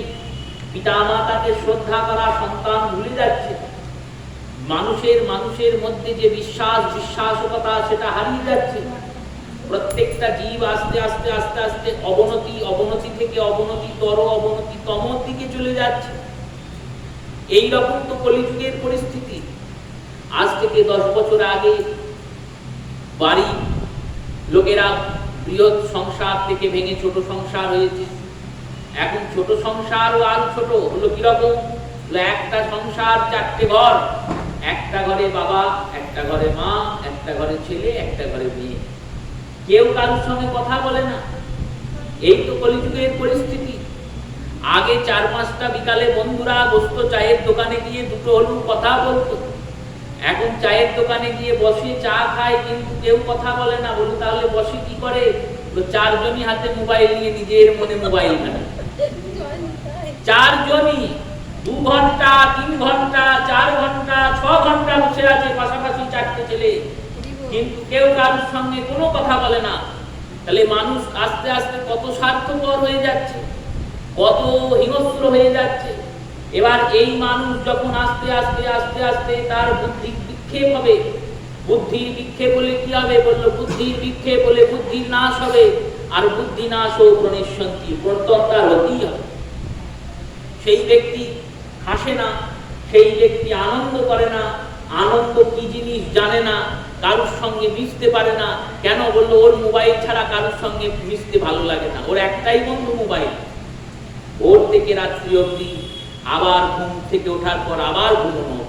পিতা মাতাকে শ্রদ্ধা করা সন্তান ভুলে যাচ্ছে। মানুষের মধ্যে যে বিশ্বাসকতা সেটা হারিয়ে যাচ্ছে। প্রত্যেকটা জীব আস্তে আস্তে আস্তে আস্তে অবনতি থেকে অবনতিতর, অবনতিতম দিকে চলে যাচ্ছে। এই রকম তো কলিযুগের পরিস্থিতি। আজ থেকে 10 বছর আগে বাড়ি লোকেরা বৃহৎ সংসার থেকে ভেঙে ছোট সংসার হয়েছে। এখন ছোট সংসার আর ছোট হলো কিরকম? একটা সংসার 4টে ঘর, একটা ঘরে বাবা, একটা ঘরে মা, একটা ঘরে ছেলে, একটা ঘরে মেয়ে। কেউ কারোর সঙ্গে কথা বলে না। এই তো কলিযুগের পরিস্থিতি। আগে 4-5টা বিকালে বন্ধুরা বসতো চায়ের দোকানে গিয়ে, দুটো হলু কথা বলতো। এখন চায়ের দোকানে গিয়ে বসে চা খায়, কিন্তু কেউ কথা বলে না। বলুন তাহলে বসে কি করে? 4জনই হাতে মোবাইল নিয়ে নিজের মনে মোবাইল ঘাটে। 4জনই 2 ঘন্টা 3 ঘন্টা 4 ঘন্টা 6 ঘন্টা বসে আছে পাশাপাশি 4টে ছেলে, কিন্তু কেউ কারোর সঙ্গে কোনো কথা বলে না। তাহলে মানুষ আস্তে আস্তে কত স্বার্থপর হয়ে যাচ্ছে, কত হিংস্র হয়ে যাচ্ছে। এবার এই মানুষ যখন আস্তে আস্তে আস্তে আস্তে তার বুদ্ধি বিক্ষেপ হবে, বুদ্ধির বিক্ষেপ হলে কি হবে? বললো বুদ্ধির বিক্ষেপ হলে বুদ্ধির নাশ হবে, আর বুদ্ধি নাশ ও প্রণিশন্তি, পতন তার হতেই হবে। সেই ব্যক্তি হাসে না, সেই ব্যক্তি আনন্দ করে না, আনন্দ কি জিনিস জানে না, কারোর সঙ্গে মিশতে পারে না। কেন? বললো ওর মোবাইল ছাড়া কারোর সঙ্গে মিশতে ভালো লাগে না, ওর একটাই বন্ধু মোবাইল। ভোর থেকে রাত্রি অবধি, আবার ঘুম থেকে ওঠার পর আবার ঘুমানো,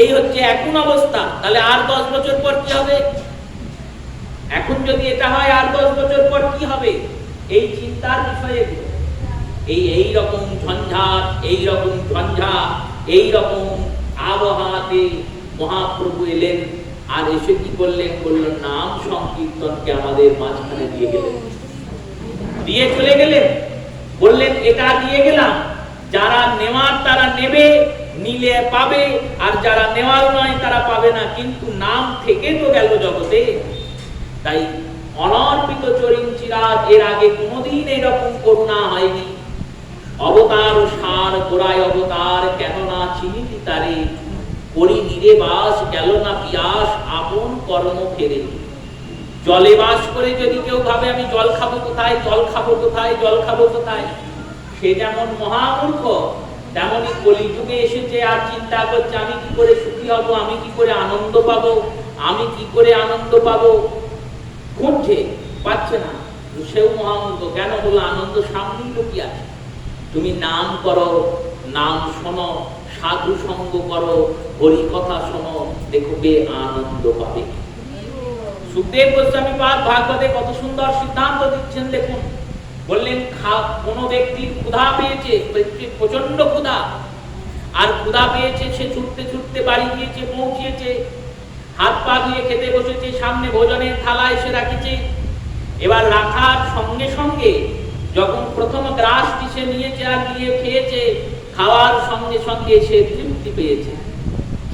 এই হচ্ছে এখন অবস্থা। তাহলে আর 10 বছর পর কি হবে? এখন যদি এটা হয় আর 10 বছর পর কি হবে? এই চিন্তার বিষয়ে এই রকম ঝঞ্ঝাট, এই রকম ঝঞ্ঝা, এই রকম আবহাওয়াতে মহাপ্রভু এলেন। আর এসে কি করলেন? বললেন নাম সংকীর্তনকে আমাদের মাঝখানে দিয়ে গেলেন, দিয়ে চলে গেলেন। বললেন এটা দিয়ে গেলাম, যারা নেওয়ার তারা নেবে, নিলে পাবে, আর যারা নেওয়ার নয় তারা পাবে না। কিন্তু নাম থেকে তো গেল জগতে। তাই অনর্পিত চরিম চিরাগ, এর আগে কোনোদিন এরকম করুণা হয়নি। অবতার সার গোড়ায় অবতার, কেন না চিনিতি তারে, করি নিরে বাস গেল না পিয়াস, আপন কর্ম ফেরে। জলে বাস করে যদি কেউ ভাবে আমি জল খাবো কোথায়, জল খাবো কোথায়, জল খাবো কোথায়, সে যেমন মহামূর্খ, তেমনি কলিযুগে এসেছে আর চিন্তা করছে আমি কি করে সুখী হব, আমি কি করে আনন্দ পাবো, আমি কি করে আনন্দ পাবো। খুঁজছে, পাচ্ছে না, সেও মহামূর্খ। কেন? বলো আনন্দ সামনেই লুকিয়ে আছে। তুমি নাম করো, নাম শোনো, সাধু সঙ্গ করো, হরি কথা শোনো, দেখবে আনন্দ পাবে। সুখদেব গোস্বামী পাদ ভাগবতে কত সুন্দর সিদ্ধান্ত দিচ্ছেন দেখুন। বললেন কোন ব্যক্তির ক্ষুধা পেয়েছে, প্রচন্ড ক্ষুধা, আর ক্ষুধা পেয়েছে, সে ছুটতে ছুটতে বাড়ি গিয়েছে, পৌঁছিয়েছে, হাত পা ধুয়ে খেতে বসেছে, সামনে ভোজনের থালা এসে রাখেছে। এবার রাখার সঙ্গে সঙ্গে যখন প্রথম গ্রাসটি সে নিয়েছে আর নিয়ে খেয়েছে, খাওয়ার সঙ্গে সঙ্গে সে তৃপ্তি পেয়েছে।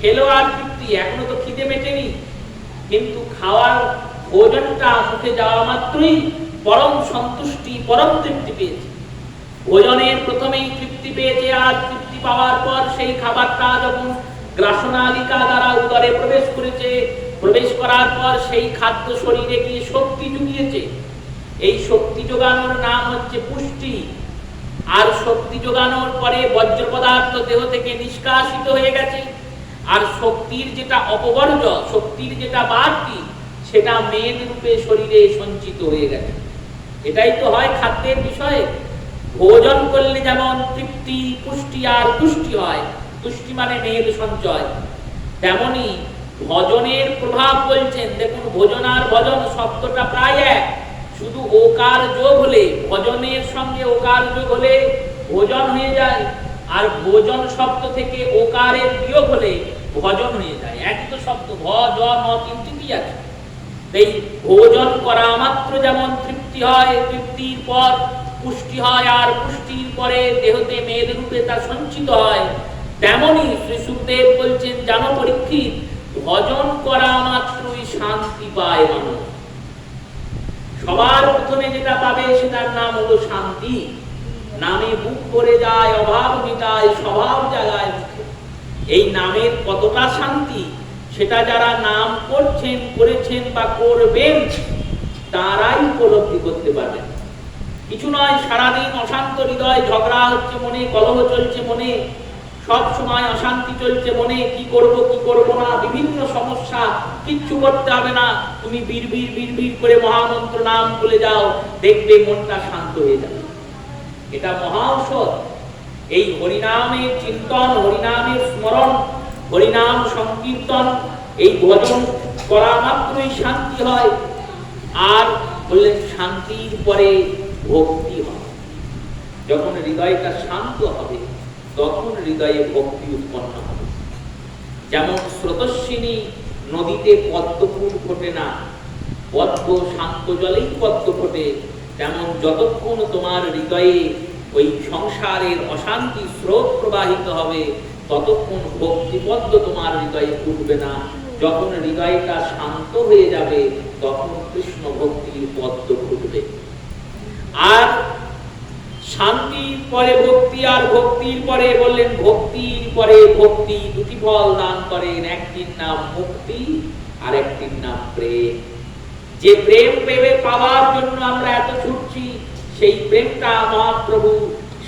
খেলো আর তৃপ্তি, এখনো তো খিদে মেটেনি, কিন্তু খাওয়ার ভোজনটা মুখে যাওয়া মাত্রই পরম সন্তুষ্টি, পরম তৃপ্তি পেয়েছে। ভোজনের প্রথমেই তৃপ্তি পেয়েছে, আর তৃপ্তি পাওয়ার পর সেই খাবারটা যখন গ্রাসনালিকা দ্বারা উদরে প্রবেশ করেছে, প্রবেশ করার পর সেই খাদ্য শরীরে গিয়ে শক্তি জুগিয়েছে। এই শক্তি যোগানোর নাম হচ্ছে পুষ্টি। আর শক্তি যোগানোর পরে বর্জ্য পদার্থ দেহ থেকে নিষ্কাশিত হয়ে গেছে, আর শক্তির যেটা অপবর্জ্য, শক্তির যেটা বাড়তি, সেটা মেদ রূপে শরীরে সঞ্চিত হয়ে গেছে। এটাই তো হয় খাদ্যের বিষয়ে। ভোজন করলে যেমন তৃপ্তি, পুষ্টি আর তুষ্টি হয়, তুষ্টি মানে মেদ সঞ্চয়, তেমনি ভজনের প্রভাব বলছেন। দেখুন ভোজন আর ভজন শব্দটা প্রায় এক, শুধু ওকার যোগ হলে, ভজনের সঙ্গে ওকার যোগ হলে ভোজন হয়ে যায়, আর ভোজন শব্দ থেকে ওকারের বিয়োগ হলে ভজন হয়ে যায়। একই তো শব্দ, ভ জ ন তিনটি আছে। এই ভোজন করা মাত্র যেমন তৃপ্তি হয়, তৃপ্তির পর পুষ্টি হয়, আর পুষ্টির পরে দেহতে মেদ রূপে তা সঞ্চিত হয়, তেমনি শ্রী সুখদেব বলছেন জানো পরীক্ষিত, ভজন করা মাত্রই শান্তি পায় মানুষ। সবার প্রথমে যেটা পাবে সেটার নাম হলো শান্তি। নামে বুক ভরে যায়, অভাব মিটায়, স্বভাব জাগায় মুখে। এই নামের কতটা শান্তি, সেটা যারা নাম করছেন, করেছেন বা করবেন, তারাই উপলব্ধি করতে পারবেন। কিছু নয়, সারাদিন অশান্ত হৃদয়, ঝগড়া হচ্ছে মনে, কলহ চলছে মনে, সব সময় অশান্তি চলছে মনে, কি করব কি করব না, বিভিন্ন সমস্যা, কিচ্ছু করতে হবে না, তুমি বিড়বিড় বিড়বিড় করে মহামন্ত্র নাম বলে যাও, দেখবে মনটা শান্ত হয়ে যাবে। এটা মহা ঔষধ। এই হরিনামের চিন্তন, হরিনামের স্মরণ, হরিনাম সংকীর্তন, এই ভজন করা মাত্রই শান্তি হয়। আর বললেন শান্তির পরে ভক্তি হয়। যখন হৃদয়টা শান্ত হবে, তখন হৃদয়ে ভক্তি উৎপন্ন হবে। যেমন স্রোতস্বিনী নদীতে পদ্ম ফুল ফোটে না, পদ্ম শান্ত জলেই পদ্ম ফোটে, তেমন যতক্ষণ তোমার হৃদয়ে ওই সংসারের অশান্তি স্রোত প্রবাহিত হবে, ততক্ষণ ভক্তিপদ্ম তোমার হৃদয়ে ফুটবে না। যখন হৃদয়টা শান্ত হয়ে যাবে, তখন কৃষ্ণ ভক্তির পদ্ম ফুটবে। আর শান্তির পরে ভক্তি, আর ভক্তির পরে বললেন ভক্তির পরে ভক্তি, দুটি ফল দান করেন, একটির নাম মুক্তি আর একটির নাম প্রেম। যে প্রেম পেয়ে পাওয়ার জন্য আমরা এত ছুটছি, সেই প্রেমটা মহাপ্রভু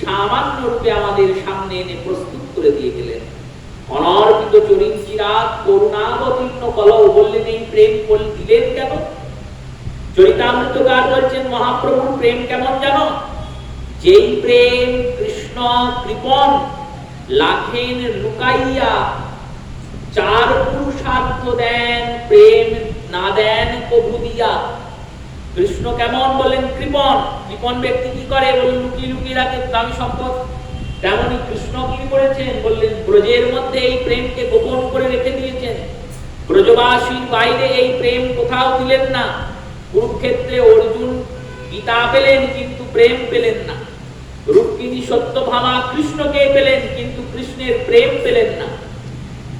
সামান্য রূপে আমাদের সামনে এনে প্রস্তুত করে দিয়ে গেলেন। অনর্পিত চরিত চিরাগ করুণাবতীর্ণ কলৌ, বললেন এই প্রেম দিলেন কেন? চরিতামৃতকার বলছেন মহাপ্রভুর প্রেম কেমন জানো? যেই প্রেম কৃষ্ণ কৃপণ লাখেন লুকাইয়া চার পুরুষার্থ দেন, প্রেম না দেন কভু দিয়া। কৃষ্ণ কেমন বলেন? কৃপণ। কৃপণ ব্যক্তি কি করে? বলেন লুকিয়ে লুকিয়ে রাখে দামি সম্পদ। তেমনি কৃষ্ণ কি করেছেন? বললেন ব্রজের মধ্যে এই প্রেমকে গোপন করে রেখে দিয়েছেন। ব্রজবাসীর বাইরে এই প্রেম কোথাও দিলেন না। কুরুক্ষেত্রে অর্জুন গীতা পেলেন কিন্তু প্রেম পেলেন না। রুক্মিণী সত্যভামা কৃষ্ণকে পেলেন কিন্তু কৃষ্ণের প্রেম পেলেন না।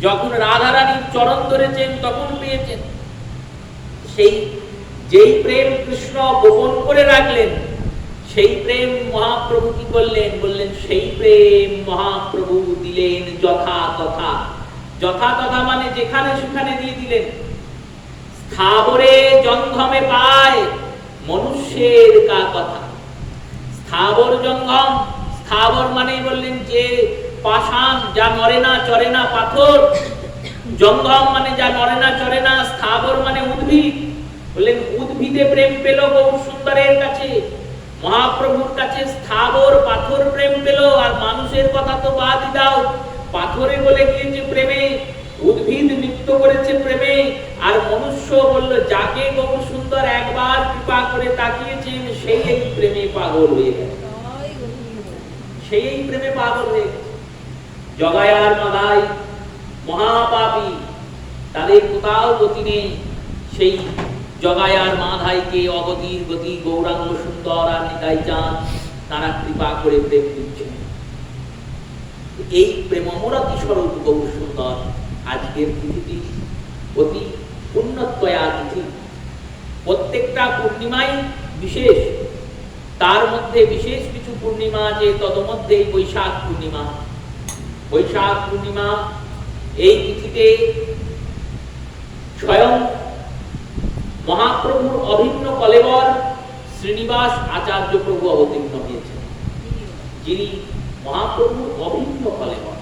যখন রাধারানীর চরণ ধরেছেন তখন পেয়েছেন। সেই যেই প্রেম কৃষ্ণ গোপন করে রাখলেন, সেই প্রেম মহাপ্রভু কি করলেন? বললেন সেই প্রেম মহাপ্রভু দিলেন যথা তথা। যথা তথা মানে যেখানে সেখানে দিয়ে দিলেন। স্থাবরে জঙ্গমে পায় মনুষ্যের কা কথা। স্থাবর জঙ্গম, স্থাবর মানে বললেন যে পাষাণ, যা নড়ে না চড়ে না, পাথর। জঙ্গম মানে যা নড়ে না চড়ে না। স্থাবর মানে উদ্ভিদ। বললেন উদ্ভিদে প্রেম পেল গৌর সুন্দরের কাছে, মহাপ্রভুর কাছে স্থাবর পাথর প্রেম পেল। আর মানুষের কথা তো বাদই দাও, পাথরে বলে গিয়েছে প্রেমে, উদ্ভিদ লিপ্ত করেছে প্রেমে। আর মনুষ্য বলল যাকে গৌর সুন্দর একবার কৃপা করে তাকিয়েছেন, সেই এই প্রেমে পাগল হয়ে গেছে, সেই এই প্রেমে পাগল হয়ে গেছে। জগায়ার মাদাই মহাপাপী, তাদের কোথাও গতি নেই। সেই জগায়ার মাধাইকে অগতির গতি গৌরাঙ্গ সুন্দর আর নিতাই চাঁদ, তারা কৃপা করে প্রেম দিচ্ছেন। এই প্রেমমূরতি স্বরূপ গৌর সুন্দর আজকের তিথিটি অতি পুণ্যত্বয়া তিথি। প্রত্যেকটা পূর্ণিমাই বিশেষ, তার মধ্যে বিশেষ কিছু পূর্ণিমা আছে, তদমধ্যে বৈশাখ পূর্ণিমা। বৈশাখ পূর্ণিমা এই তিথিতে স্বয়ং মহাপ্রভুর অভিন্ন কলেবর শ্রীনিবাস আচার্য প্রভু অবতীর্ণ হয়েছেন, যিনি মহাপ্রভুর অভিন্ন কলেবর।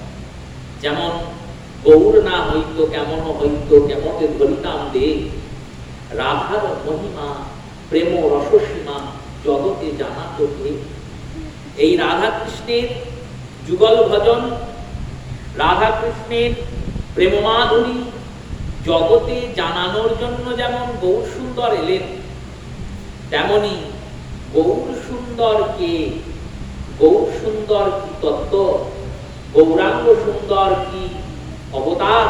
যেমন গৌর না হইত কেমন হইত, কেমতে ধরিতাম দে, রাধার মহিমা প্রেম রসসীমা জগতে জানাত কে। এই রাধা কৃষ্ণের যুগল ভজন, রাধা কৃষ্ণের প্রেম মাধুরী জগতে জানানোর জন্য যেমন গৌর সুন্দর এলেন, তেমনি গৌর সুন্দর কে, গৌর সুন্দর কি তত্ত্ব, গৌরাঙ্গ সুন্দর কি অবতার,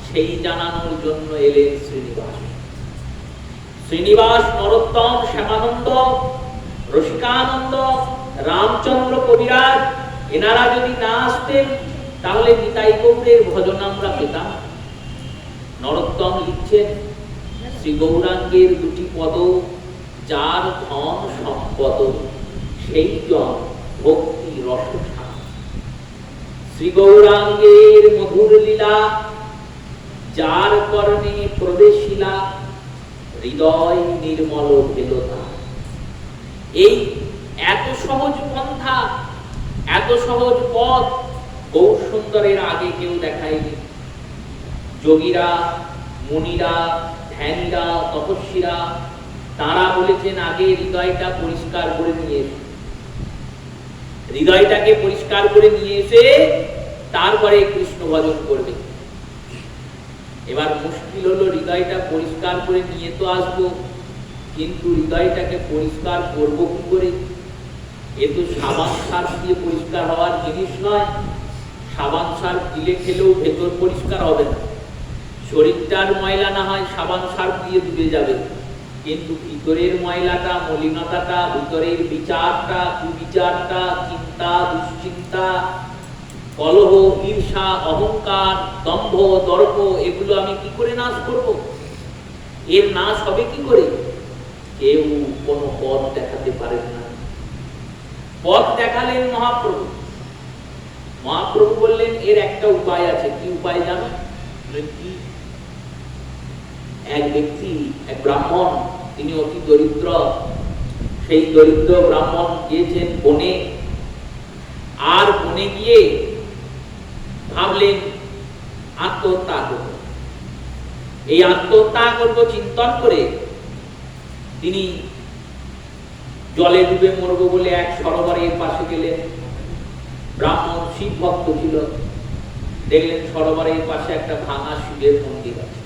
সেই জানানোর জন্য এলেন শ্রীনিবাস। শ্রীনিবাস, নরোত্তম, শ্যামানন্দ, রসিকানন্দ, রামচন্দ্র কবিরাজ, এনারা যদি না আসতেন তাহলে নিতাই গৌরের ভজন আমরা পেতাম। নরোত্তম লিখছেন শ্রী গৌরাঙ্গের দুটি পদ, যার ধন সম্পদ সেই জন ভক্তি রসসা। শ্রী গৌরাঙ্গের মধুর লীলা, যার কর্ণে প্রবেশিলা, হৃদয় নির্মল ভেলতা। এই এত সহজ পন্থা, এত সহজ পথ গৌর সুন্দরের আগে কেউ দেখায়নি। যোগীরা, মুনিরা, ধ্যানীরা, তপস্বীরা, তারা বলেছেন আগে হৃদয়টা পরিষ্কার করে নিয়ে এসে, হৃদয়টাকে পরিষ্কার করে নিয়ে এসে তারপরে কৃষ্ণ ভজন করবে। এবার মুশকিল হলো হৃদয়টা পরিষ্কার করে নিয়ে তো আসবো, কিন্তু হৃদয়টাকে পরিষ্কার করবো কি করে? এ তো সাবান সার দিয়ে পরিষ্কার হওয়ার জিনিস নয়। সাবান সার দিলে খেলেও ভেতর পরিষ্কার হবে না। শরীরটার ময়লা না হয় সাবান সার দিয়ে ধুয়ে যাবে, কিন্তু ভিতরের ময়লাটা, মলিনতাটা, ভিতরের বিচারটা, কুবিচারটা, চিন্তা, দুশ্চিন্তা, কলহ, ঈর্ষা, অহংকার, দম্ভ, দর্প, এগুলো আমি কি করে নাশ করব? এর নাশ হবে কি করে? কেউ কোনো পথ দেখাতে পারেন না। পথ দেখালেন মহাপ্রভু। মহাপ্রভু বললেন এর একটা উপায় আছে। কি উপায় জানো? কি? এক ব্যক্তি, এক ব্রাহ্মণ, তিনি অতি দরিদ্র। সেই দরিদ্র ব্রাহ্মণ গিয়েছেন বনে, আর বনে গিয়ে ভাবলেন আত্মহত্যা করব। এই আত্মহত্যা করব চিন্তন করে তিনি জলে ডুবে মরব বলে এক সরোবরের পাশে গেলেন। ব্রাহ্মণ শিব ভক্ত ছিল। দেখলেন সরোবরের পাশে একটা ভাঙা শিবের মন্দির আছে।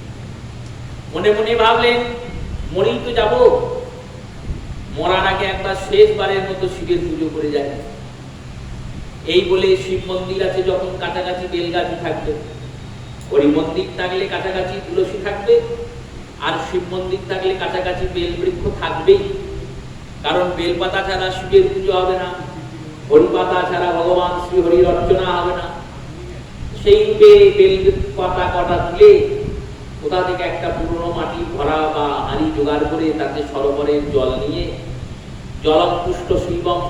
মনে মনে ভাবলেন মরেই তো যাব, মরার আগে একবার শেষবারের মতো শিবের পুজো করে যায়। এই বলে শিব মন্দির আছে যখন কাছাকাছি বেলগাছি থাকবে, হরি মন্দির থাকলে কাছাকাছি তুলসী থাকবে, আর শিব মন্দির থাকলে কাছাকাছি বেল বৃক্ষ থাকবেই। কারণ বেলপাতা ছাড়া শিবের পুজো হবে না, হরি পাতা ছাড়া ভগবান শ্রী হরির অর্চনা হবে না। সেই রূপে বেল পাতা কটা তুলে কোথা থেকে একটা পুরনো মাটি ভরা বা হাঁড়ি জোগাড় করে তাতে সরোবরের জল নিয়ে, জলম তুষ্ট শিবম,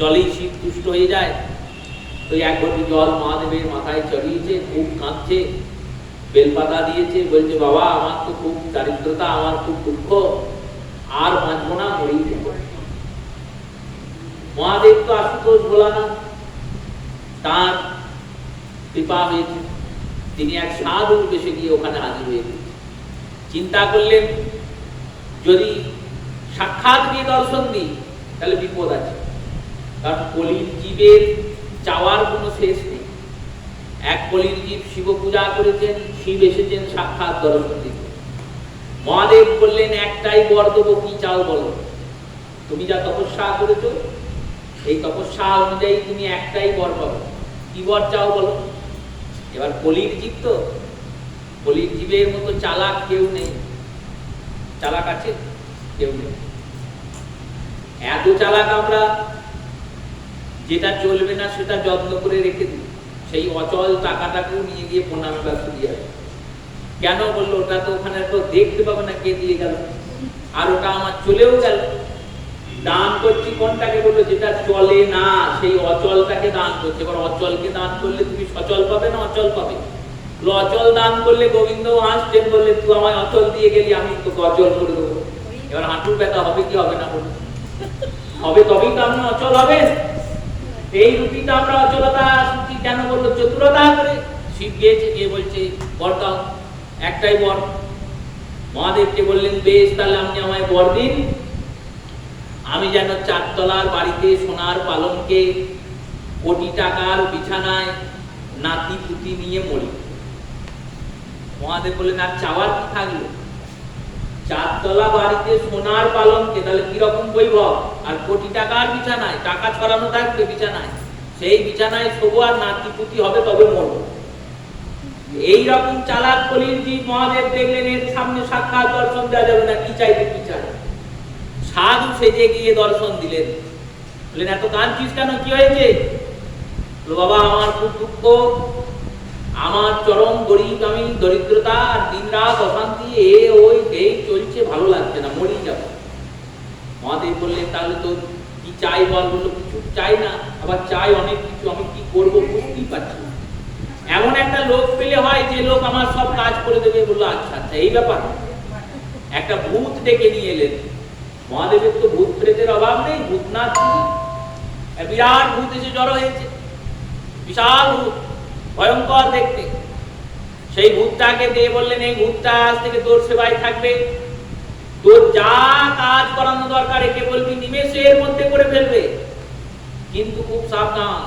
জলেই শিব তুষ্ট হয়ে যায়। তো এক ঘটি জল মহাদেবের মাথায় চড়িয়েছে, খুব কাঁদছে, বেলপাতা দিয়েছে, বলছে বাবা আমার তো খুব দারিদ্রতা, আমার খুব দুঃখ, আর বাঁচবো না, মরেই যাবো। মহাদেব তো আশুতোষ ভোলানাথ, তার কৃপা হয়েছে, তিনি এক সাধু বেশে গিয়ে ওখানে হাজির হয়ে গেছেন। চিন্তা করলেন যদি সাক্ষাৎ দিয়ে দর্শন দিই তাহলে বিপদ আছে, কারণ কলির জীবের চাওয়ার কোনো শেষ নেই। এক কলির জীব শিব পূজা করেছেন, শিব এসেছেন সাক্ষাৎ দর্শন দিতে। মহাদেব বললেন একটাই বর দেবো, কি চাও বলো। তুমি যা তপস্যা করেছো এই তপস্যা অনুযায়ী তুমি একটাই বর পাবে, কি বর চাও বলো। এবার কলির জীব তো, কলির জীবের মতো চালাক কেউ নেই। চালাক আছে? কেউ নেই। এত চালাক আমরা, যেটা চলবে না সেটা যত্ন করে রেখে দিই, সেই অচল টাকাটাকেও নিয়ে গিয়ে প্রণাম ক্লাস দিয়ে আসে। কেন বললো? ওটা তো ওখানে তো দেখতে পাবে না কে দিয়ে গেল, আর ওটা আমার চলেও গেল। দান করছি কোনটাকে? বললো যেটা চলে না, সেই অচলটাকে দান করছে। এবার অচলকে দান করলে তুমি সচল পাবে না অচল পাবে? অচল দান করলে গোবিন্দ হাসছেন, বললে তুই আমায় অচল দিয়ে গেলি, আমি তোকে অচল করে দেবো। এবার হাঁটুর ব্যথা হবে কি হবে না? বলুন হবে, তবেই তো আপনি অচল হবেন। এই রূপীটা আমরা অচলতা শুনছি কেন? বললো চতুরতা করে। শিব গিয়েছে, গিয়ে বলছে বর দাও, একটাই বর। মহাদেবকে বললেন বেশ, তাহলে আপনি আমায় বর দিন, আমি যেন 4 তলার বাড়িতে সোনার পালঙ্কে কোটি টাকার বিছানায় নাতি পুতি নিয়ে মরি। মহাদেব বললেন আর চাওয়ার কি থাকলো? 4 তলা বাড়িতে সোনার পালঙ্কে, তাহলে কিরকম বৈভব, আর কোটি টাকার বিছানায়, টাকা ছড়ানো থাকবে বিছানায়, সেই বিছানায় শোবো আর নাতি পুতি হবে, তবে মরবো। এইরকম চালাক কলির জীব মহাদেব দেখলেন এর সামনে সাক্ষাৎ দর্শন দেওয়া যাবে না, কি চাইবে কি চাই। সাধু সেজে গিয়ে দর্শন দিলেন। বললেন এত কাঁদছিস কেন, কি হয়েছে? বাবা আমার খুব দুঃখ, আমার চরম গরিব, আমি দরিদ্রতা আর দিন রাত অশান্তি, এই চলছে, ভালো লাগছে না, মরেই যাব। মহাদেব বললেন তাহলে তো কি চাই বল। বললো কিছু চাই না, আবার চাই অনেক কিছু, আমি কি করবো বুঝতেই পারছি না। এমন একটা লোক পেলে হয় যে লোক আমার সব কাজ করে দেবে। বললো আচ্ছা আচ্ছা এই ব্যাপার। একটা ভূত ডেকে নিয়ে এলেন। মহাদেবের তো ভূত প্রেতের অভাব নেই, ভূতনাথ বিরাট ভূত এসে জড়ো হয়েছে, বিশাল ভূত, ভয়ঙ্কর দেখতে। সেই ভূতটাকে দিয়ে বললেন এই ভূতটা আজ থেকে তোর সেবায় থাকবে, তোর যা কাজ করানো দরকার একে বলবি, নিমেষের মধ্যে করে ফেলবে, কিন্তু খুব সাবধান,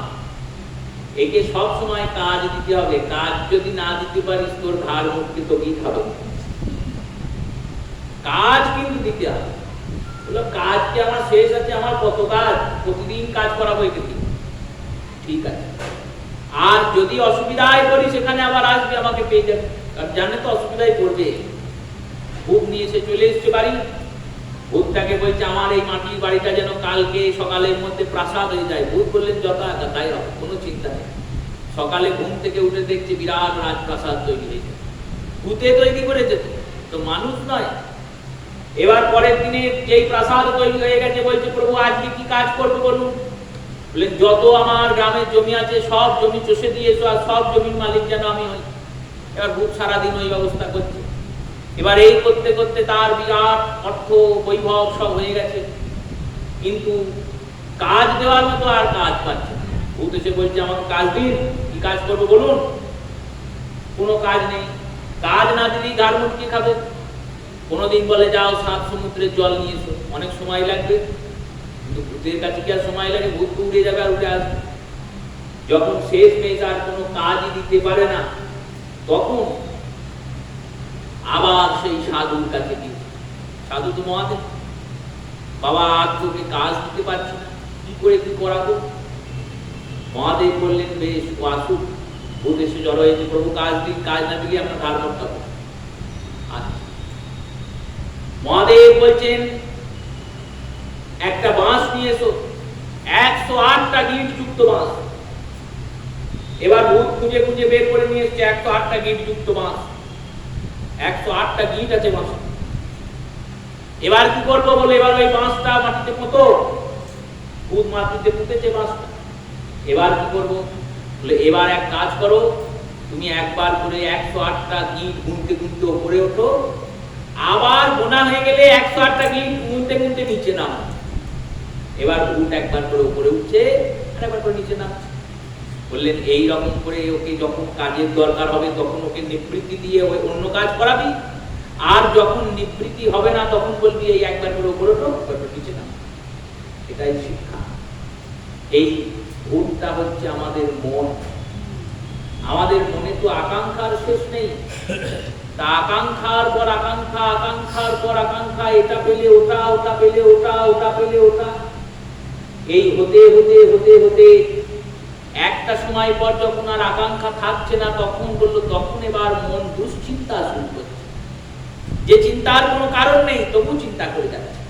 একে সব সময় কাজ দিতে হবে। কাজ যদি না দিতে পারিস তোর ঘাড় মুক্তি তোকেই খাবে, কাজ কিন্তু দিতে হবে। বললো কাজ কি আমার শেষ আছে? আমার কত কাজ, প্রতিদিন কাজ করাবো একে দিয়ে। ঠিক আছে, আর যদি অসুবিধায় করি সেখানে আবার আসবে, আমাকে পেয়ে যাবে, কারণ জানে তো অসুবিধায় পড়বে। ভূত নিয়ে এসে চলে এসছে বাড়ি। ভূতটাকে বলছে আমার এই মাটির বাড়িটা যেন কালকে সকালের মধ্যে প্রাসাদ হয়ে যায়। ভূত বললেন যথা তাই হবে, কোনো চিন্তা নেই। সকালে ঘুম থেকে উঠে দেখছে বিরাট রাজপ্রাসাদ তৈরি হয়েছে। ভূতে তৈরি করেছে, তো মানুষ নয়। এবার পরের দিনে যেই প্রাসাদ তৈরি হয়ে গেছে বলছে প্রভু আজকে কি কাজ করবো বলুন। বললেন যত আমার গ্রামের জমি আছে সব জমি চষে দিয়েছো, আর সব জমির মালিক যেন আমি হই। এবার ভূত সারাদিন ওই ব্যবস্থা করছে। এবার এই করতে করতে তার বিরাট অর্থ বৈভব সব হয়ে গেছে, কিন্তু কাজ দেওয়ার মতো আর কাজ পাচ্ছে না। ভূত এসে বলছে আমাকে কাজ দিন, কি কাজ করবো বলুন। কোনো কাজ নেই, কাজ না দিলেই ঘাড় মুটকি খাবে। কোনোদিন বলে যাও 7 সমুদ্রের জল নিয়ে এসো, অনেক সময় লাগবে, কিন্তু ভূতের কাছে কি আর সময় লাগে? ভূত তো উড়ে যাবে আর উঠে আসবে। যখন শেষ মেয়ে আর কোনো কাজই দিতে পারে না, তখন আবার সেই সাধুর কাছে গিয়ে, সাধু তো মহাদেব, বাবা আর তোকে কাজ দিতে পারছি না, কি করে কি করাবো? মহাদেব বললেন বেশ, ও আসুক। ভূত এসে জড়ো হয়েছে, প্রভু কাজ দিন, কাজ না দিলে আমরা ধার করতে হবে। আচ্ছা, মহাদেব বলছেন একটা বাঁশ নিয়ে এসো, 108টা গিট যুক্ত বাঁশ। এবার ভূত খুঁজে খুঁজে বের করে নিয়ে এসছে 108টা গিট যুক্ত বাঁশ, 108টা গিট আছে বাঁশ। এবার কি করবো বলে এবার ওই বাঁশটা মাটিতে পুঁতো। ভূত মাটিতে পুঁতেছে বাঁশটা। এবার কি করবো বলে এবার এক কাজ করো, তুমি একবার করে 108টা গিট গুনতে গুনতে উপরে ওঠো, আবার গোনা হয়ে গেলে 108টা গিট গুনতে গুনতে নিচে নামো। এবার ভূত একবার করে উপরে উঠছে আর একবার করে নিচে নামছে। বললেন এই রকম করে ওকে যখন কাজের দরকার হবে তখন ওকে নিবৃত্তি দিয়ে ওই অন্য কাজ করাবি, আর যখন নিবৃত্তি হবে না তখন বলবি এই একবার করে উপরে ওঠো, একবার নিচে নামো। এটাই শিক্ষা। এই ভূতটা হচ্ছে আমাদের মন। আমাদের মনে তো আকাঙ্ক্ষার শেষ নেই, তা আকাঙ্ক্ষার পর আকাঙ্ক্ষা, আকাঙ্ক্ষার পর আকাঙ্ক্ষা, এটা পেলে ওটা, ওটা পেলে ওটা, ওটা পেলে ওটা, এই হতে হতে হতে হতে একটা সময় পর যখন আর আকাঙ্ক্ষা থাকছে না, তখন বললো তখন এবার মন দুশ্চিন্তা শুরু করছে। যে চিন্তার কোনো কারণ নেই তবু চিন্তা করে যাচ্ছে।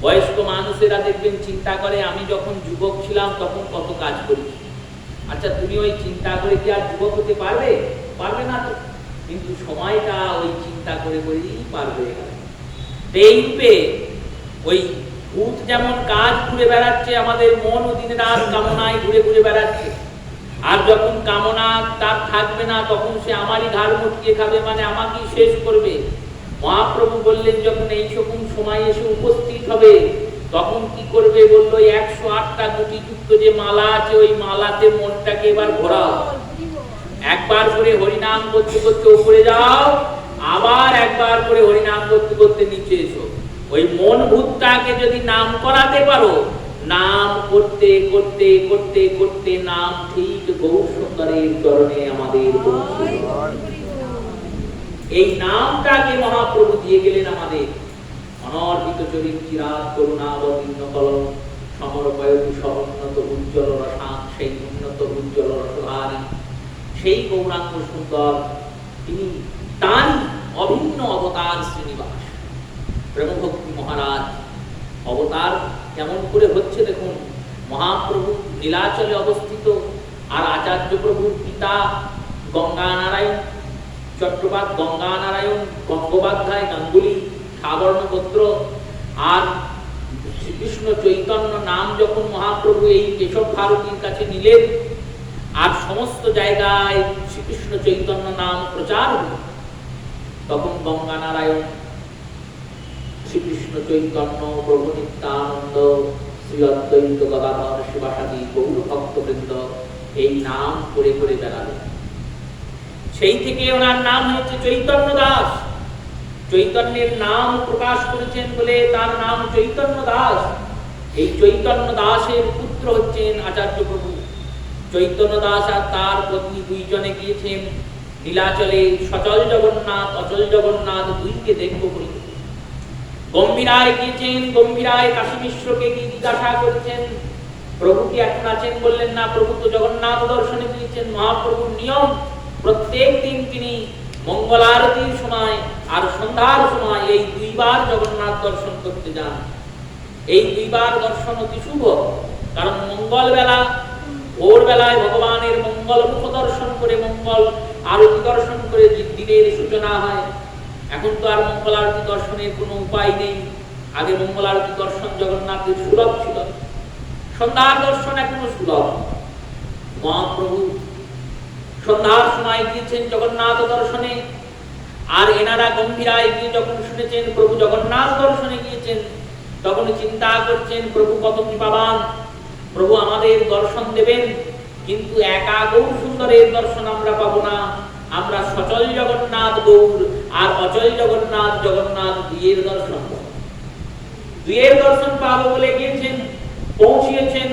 বয়স্ক মানুষেরা দেখবেন চিন্তা করে আমি যখন যুবক ছিলাম তখন কত কাজ করেছি। আচ্ছা তুমি ওই চিন্তা করে কি আর যুবক হতে পারবে? পারবে না তো, কিন্তু সময়টা ওই চিন্তা করে করেই পার হয়ে গেল। এই রূপে ওই ভূত যেমন কাজ ঘুরে বেড়াচ্ছে, আমাদের মন ও দিনে রাত কামনায় ঘুরে ঘুরে বেড়াচ্ছে। আর যখন কামনা তার থাকবে না তখন সে আমারই ঘাড় মুটকিয়ে খাবে, মানে আমাকেই শেষ করবে। মহাপ্রভু বললেন যখন এই সকম সময় এসে উপস্থিত হবে তখন কি করবে বললো 108টা গুটি যুক্ত যে মালা আছে ওই মালাতে মনটাকে এবার ঘোরাও, একবার করে হরিনাম করতে করতে উপরে যাও, আবার একবার করে হরিনাম করতে করতে নিচে এসো। ওই মন ভূতটাকে যদি নাম করাতে পারো, নাম করতে করতে করতে করতে নাম ঠিক গৌর সুন্দরের চরণে আমাদের এই নামটাকে মহাপ্রভু দিয়ে গেলেন আমাদের। অনর্পিত চরিত চিরাত করুণাবতীর্ণ কলম সমরপয়তু সর্বোন্নত উজ্জ্বল রসাং, সেই উন্নত উজ্জ্বল রসধারী সেই গৌরাঙ্গ সুন্দর, তিনি তারই অভিন্ন অবতার শ্রীনিবাস প্রেমভক্তি মহারাজ। অবতার কেমন করে হচ্ছে দেখুন। মহাপ্রভু নীলাচলে অবস্থিত, আর আচার্য প্রভুর পিতা গঙ্গানারায়ণ চট্টোপাধ্যায়, গঙ্গানারায়ণ গঙ্গোপাধ্যায় গাঙ্গুলি সাবর্ণ গোত্র। আর শ্রীকৃষ্ণ চৈতন্য নাম যখন মহাপ্রভু এই কেশব ভারতীর কাছে নিলেন, আর সমস্ত জায়গায় শ্রীকৃষ্ণ চৈতন্য নাম প্রচার হল, তখন গঙ্গানারায়ণ শ্রীকৃষ্ণ চৈতন্য প্রভু নিত্যানন্দ শ্রী অদ্বৈত গদাধর শিবাসাদি গৌর ভক্তবৃন্দ এই নাম করে করে বেড়ালেন। সেই থেকে ওনার নাম হয়েছে চৈতন্য দাস। চৈতন্যের নাম প্রকাশ করেছেন বলে তার নাম চৈতন্য দাস। এই চৈতন্য দাসের পুত্র হচ্ছেন আচার্য প্রভু। চৈতন্য দাস আর তার পত্নী দুইজনে গিয়েছেন নীলাচলে সচল জগন্নাথ অচল জগন্নাথ দুইকে দেখবো বলে। গম্ভীরায় গিয়েছেন, গম্ভীরায় কাশী মিশ্রকে কি জিজ্ঞাসা করেছেন প্রভু কি এখন আছেন? বললেন না, প্রভু তো জগন্নাথ দর্শনে গিয়েছেন। মহাপ্রভুর নিয়ম প্রত্যেক দিন তিনি মঙ্গল আরতির সময় আর সন্ধ্যার সময় এই দুইবার জগন্নাথ দর্শন করতে যান। এই দুইবার দর্শন অতি শুভ, কারণ মঙ্গল বেলা ভোর বেলায় ভগবানের মঙ্গল মুখ দর্শন করে মঙ্গল আরতি দর্শন করে দিনের সূচনা হয়। এখন তো আর মঙ্গল আরতি দর্শনের কোনো উপায় নেই। আগে মঙ্গল আরতি দর্শন জগন্নাথের সুলভ ছিল, সন্ধ্যার দর্শন এখনো সুলভ। মহাপ্রভু সন্ধ্যার সময় গিয়েছেন জগন্নাথ দর্শনে, আর এনারা গম্ভীরায় গিয়ে যখন শুনেছেন প্রভু জগন্নাথ দর্শনে গিয়েছেন, তখন চিন্তা করছেন প্রভু কত কৃপাবান, প্রভু আমাদের দর্শন দেবেন, কিন্তু একা গৌর সুন্দরের দর্শন আমরা পাবো না। আমরা সচল জগন্নাথ গৌর আর অচল জগন্নাথ জগন্নাথ দুইয়ের দর্শন পাবো। দুইয়ের দর্শন পাবো বলে গিয়েছেন, পৌঁছিয়েছেন।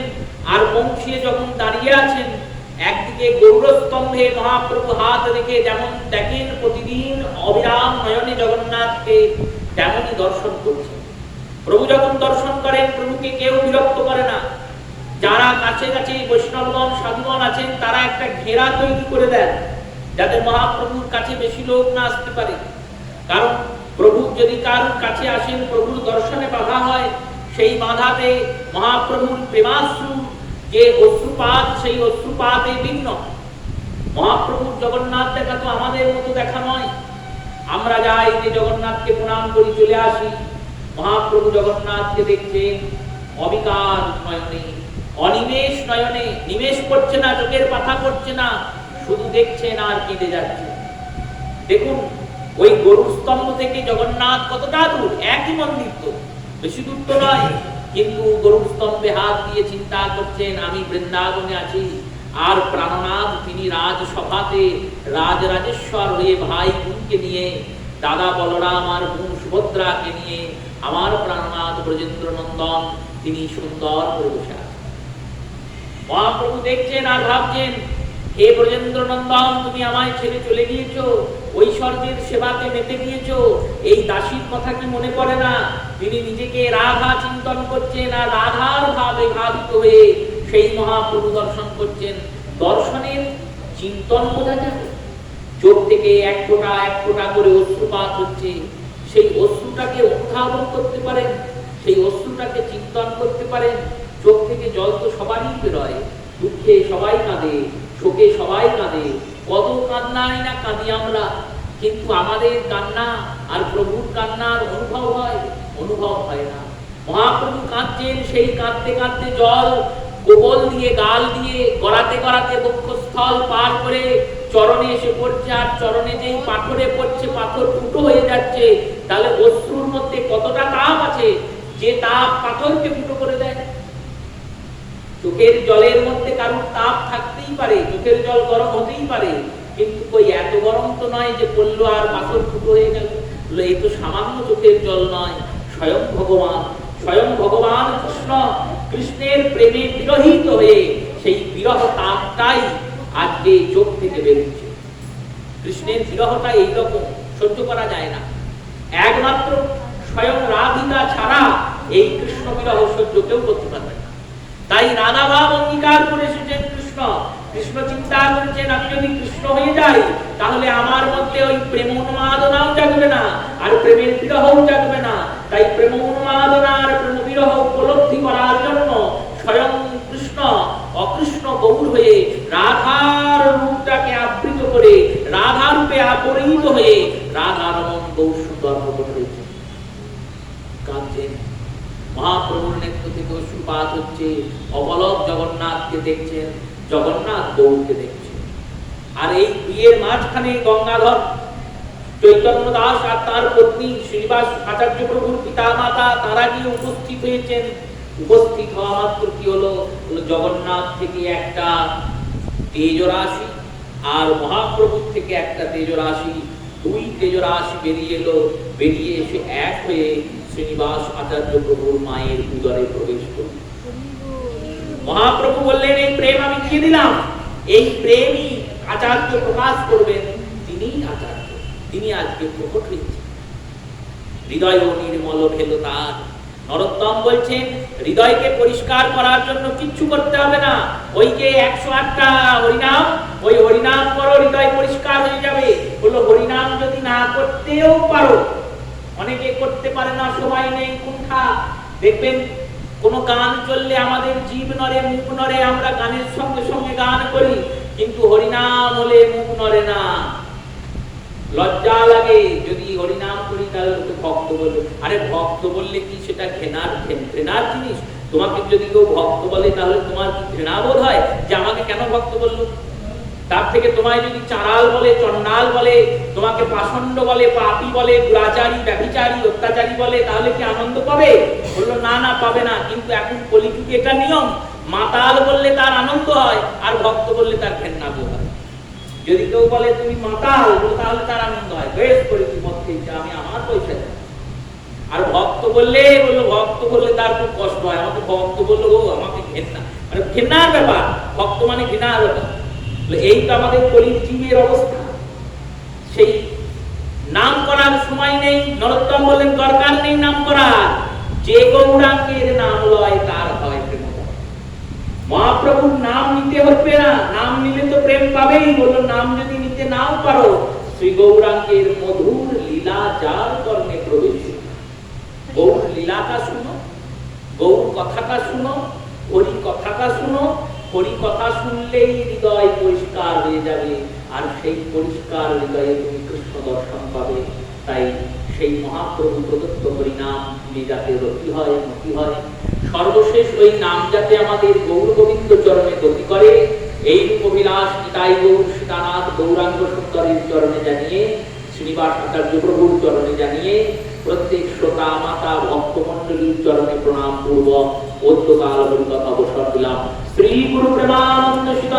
আর পৌঁছিয়ে যখন দাঁড়িয়ে আছেন, একদিকে গৌরস্তম্ভে মহাপ্রভু হাত রেখে যেমন দেখেন প্রতিদিন অবিরাম নয়নে জগন্নাথকে, তেমনই দর্শন করছেন। প্রভু যখন দর্শন করেন, প্রভুকে কেউ বিরক্ত করে না। যারা কাছে কাছে বৈষ্ণবগণ সাধুগণ আছেন, তারা একটা ঘেরা তৈরি করে দেন যাতে মহাপ্রভুর কাছে বেশি লোক না আসতে পারে। কারণ প্রভু যদি কারোর কাছে আসেন, প্রভুর দর্শনে বাধা হয়, সেই বাধাতে মহাপ্রভুর প্রেমাশ্রু যে অশ্রুপাত, সেই অশ্রুপাতে বিঘ্ন। মহাপ্রভুর জগন্নাথ দেখা তো আমাদের মতো দেখা নয়। আমরা যাই যে জগন্নাথকে প্রণাম করি, চলে আসি। মহাপ্রভু জগন্নাথকে দেখছেন অবিকার নয়নে, অনিমেষ নয়নে, নিমেষ করছে না, চোখের পাতা করছে না, শুধু দেখছেন আর কেঁদে যাচ্ছে। দেখুন ওই গরুর স্তম্ভ থেকে জগন্নাথ কতটা দূর, একই মন্দির তো, বেশি দূর তো নয়, কিন্তু গরুর স্তম্ভে হাত দিয়ে চিন্তা করছেন আমি বৃন্দাবনে আছি, আর প্রাণনাথ তিনি রাজসভাতে রাজরাজেশ্বর হয়ে ভাই বোনকে নিয়ে, দাদা বলরাম আর বোন সুভদ্রাকে নিয়ে আমার প্রাণনাথ ব্রজেন্দ্র নন্দন তিনি সুন্দর করে বসে আছেন। মহাপ্রভু দেখছেন আর ভাবছেন, হে ব্রজেন্দ্র নন্দন, তুমি আমায় ছেড়ে চলে গিয়েছো, ঐশ্বর্যের সেবাতে মেতে গিয়েছো, এই দাসীর কথা কি মনে পড়ে না? তিনি নিজেকে রাধা চিন্তন করছেন, আর রাধার ভাবে ভাবিত হয়ে সেই মহাপ্রভু দর্শন করছেন। দর্শনের চিন্তন বোঝা যাবে, চোখ থেকে এক ফোঁটা করে অশ্রুপাত হচ্ছে, সেই অশ্রুটাকে অনুধাবন করতে পারেন, সেই অশ্রুটাকে চিন্তন করতে পারেন। চোখ থেকে জল তো সবারই বেরোয়, দুঃখে সবাই কাঁদে, শোকে সবাই কাঁদে, কত কান্নাই না কাঁদি আমরা, কিন্তু আমাদের কান্না আর প্রভুর কান্নার অনুভব হয়? অনুভব হয় না। মহাপ্রভু কাঁদছেন, সেই কাঁদতে কাঁদতে জল কোবল দিয়ে গাল দিয়ে গড়াতে গড়াতে বক্ষস্থল পার করে চরণে এসে পড়ছে, আর চরণে যেই পাথরে পড়ছে, পাথর ফুটো হয়ে যাচ্ছে। তাহলে অশ্রুর মধ্যে কতটা তাপ আছে, যে তাপ পাথরকে ফুটো করে দেয়। চোখের জলের মধ্যে কারোর তাপ থাকতেই পারে, চোখের জল গরম হতেই পারে, কিন্তু কই এত গরম তো নয় যে পড়লো আর পাথর ফুটো হয়ে গেল। এই তো সামান্য চোখের জল নয়, স্বয়ং ভগবান কৃষ্ণ, কৃষ্ণের প্রেমে বিরহিত হয়ে সেই বিরহ তাপটাই আজকে চোখ থেকে বেরোচ্ছে। কৃষ্ণের বিরহটা এইরকম, সহ্য করা যায় না। একমাত্র স্বয়ং রাধিকা ছাড়া এই কৃষ্ণ বিরহ সহ্য কেউ করতে পারবে না। তাই রাধা ভাব অঙ্গীকার করে এসেছেন কৃষ্ণ। কৃষ্ণ চিন্তা করেছেন, আমি যদি কৃষ্ণ হয়ে যাই, তাহলে আমার মধ্যে ওই প্রেম উন্মাদনাও জাগবে না, আর প্রেমের বিরহও জাগবে না। তাই প্রেম উন্মাদনা আর প্রেম বিরহ উপলব্ধি করার জন্য স্বয়ং কৃষ্ণ অকৃষ্ণ গৌর হয়ে রাধার রূপটাকে আবৃত করে, রাধা রূপে আপরিত হয়ে রাধা রমন গৌর সুন্দর প্রকট হয়েছে। কাঁদছেন, মহাপ্রভুর নেত্র থেকে অশ্রুপাত হচ্ছে, অপলক জগন্নাথকে দেখছেন, জগন্নাথ গৌরকে দেখছেন। আর এই বিয়ের মাঝখানে গঙ্গাধর চৈতন্য দাস আর তার পত্নী শ্রীনিবাস আচার্য প্রভুর পিতা মাতা তারা গিয়ে উপস্থিত হয়েছেন। উপস্থিত হওয়া মাত্র কি হলো, জগন্নাথ থেকে একটা তেজরাশি আর মহাপ্রভুর থেকে একটা তেজরাশি, দুই তেজরাশি বেরিয়ে এলো। বেরিয়ে এসে এক হয়ে শ্রীনিবাস আচার্য প্রভুর মায়ের উদরে প্রবেশ করল। মহাপ্রভু বললেন, এই প্রেম আমি দিয়ে দিলাম, এই প্রেমই আচার্য প্রকাশ করবেন, তিনিই আচার্য, তিনি আজকে প্রকট হয়েছেন। হৃদয় নির্মল ভেল তার, নরোত্তম বলছেন হৃদয়কে পরিষ্কার করার জন্য কিচ্ছু করতে হবে না, ওই যে 108টা হরিনাম, ওই হরিনাম করো, হৃদয় পরিষ্কার হয়ে যাবে। বললো হরিনাম যদি না করতেও পারো, অনেকে করতে পারে না, সময় নেই, কুণ্ঠা, দেখবেন কোন গান চললে আমাদের জীব নড়ে, মুখ নড়ে, আমরা গানের সঙ্গে সঙ্গে গান করি, কিন্তু হরিনাম হলে মুখ নড়ে না, লজ্জা লাগে। যদি হরিনাম করি তাহলে লোকে ভক্ত বলবে, আরে ভক্ত বললে কি সেটা ঘৃণার জিনিস? তোমাকে যদি কেউ ভক্ত বলে তাহলে তোমার কি ঘৃণা বোধ হয় যে আমাকে কেন ভক্ত বললো? তার থেকে তোমায় যদি চাঁড়াল বলে, চন্ডাল বলে, তোমাকে পাষণ্ড বলে, পাপী বলে, দুরাচারী, ব্যভিচারী, অত্যাচারী বলে, তাহলে কি আনন্দ পাবে? বললো না, না পাবে না। কিন্তু এখন কলিযুগে এটা নিয়ম, মাতাল বললে তার আনন্দ হয়, আর ভক্ত বললে তার ঘৃণা বোধ হয়। যদি কেউ বলে তুমি মাতাল, তাহলে তার আনন্দ হয়, বেশ করে তুই মদ খেয়েছিস, আমি আমার পয়সা দেব। আর ভক্ত বললে, বললো ভক্ত বললে তার খুব কষ্ট হয়, আমাকে ভক্ত বললো ও আমাকে ঘেন্না, মানে ঘেন্নার ব্যাপার, ভক্ত মানে ঘৃণার ব্যাপার। এই তো আমাদের কলির জীবের অবস্থা। সেই নাম করার সময় নেই, নরোত্তম বললেন দরকার নেই নাম করার, যে গৌরাঙ্গের নাম লয় তার হয় প্রেম। মহাপ্রভুর নাম নিতে হবে না, নাম নিলে তো প্রেম পাবেই। বললো নাম যদি নিতে নাও পারো, শ্রী গৌরাঙ্গের মধুর লীলা যার কর্ণে প্রবেশ, গৌর লীলাটা শুনো, গৌর কথাটা শুনো, হরি কথাটা শুনো, হরি কথা শুনলেই হৃদয় পরিষ্কার হয়ে যাবে, আর সেই পরিষ্কার হৃদয়ে তুমি কৃষ্ণ দর্শন পাবে। তাই সেই মহাপ্রভু প্রদত্ত হরিনাম যাতে রতি হয়, মতি হয়, সর্বশেষ ওই নাম যাতে আমাদের গৌর গোবিন্দ চরণে গতি করে, এই অভিলাষ নিতাই গৌর সীতানাথ গৌরাঙ্গ সুন্দরের চরণে জানিয়ে, শ্রীনিবাস আচার্য প্রভুর চরণে জানিয়ে, প্রত্যেক শ্রোতা মাতা ভক্তমণ্ডলীর চরণে প্রণাম পূর্বক অদ্যকাল হরিকথা অবসর দিলাম। শ্রী গুরু প্রেমানন্দ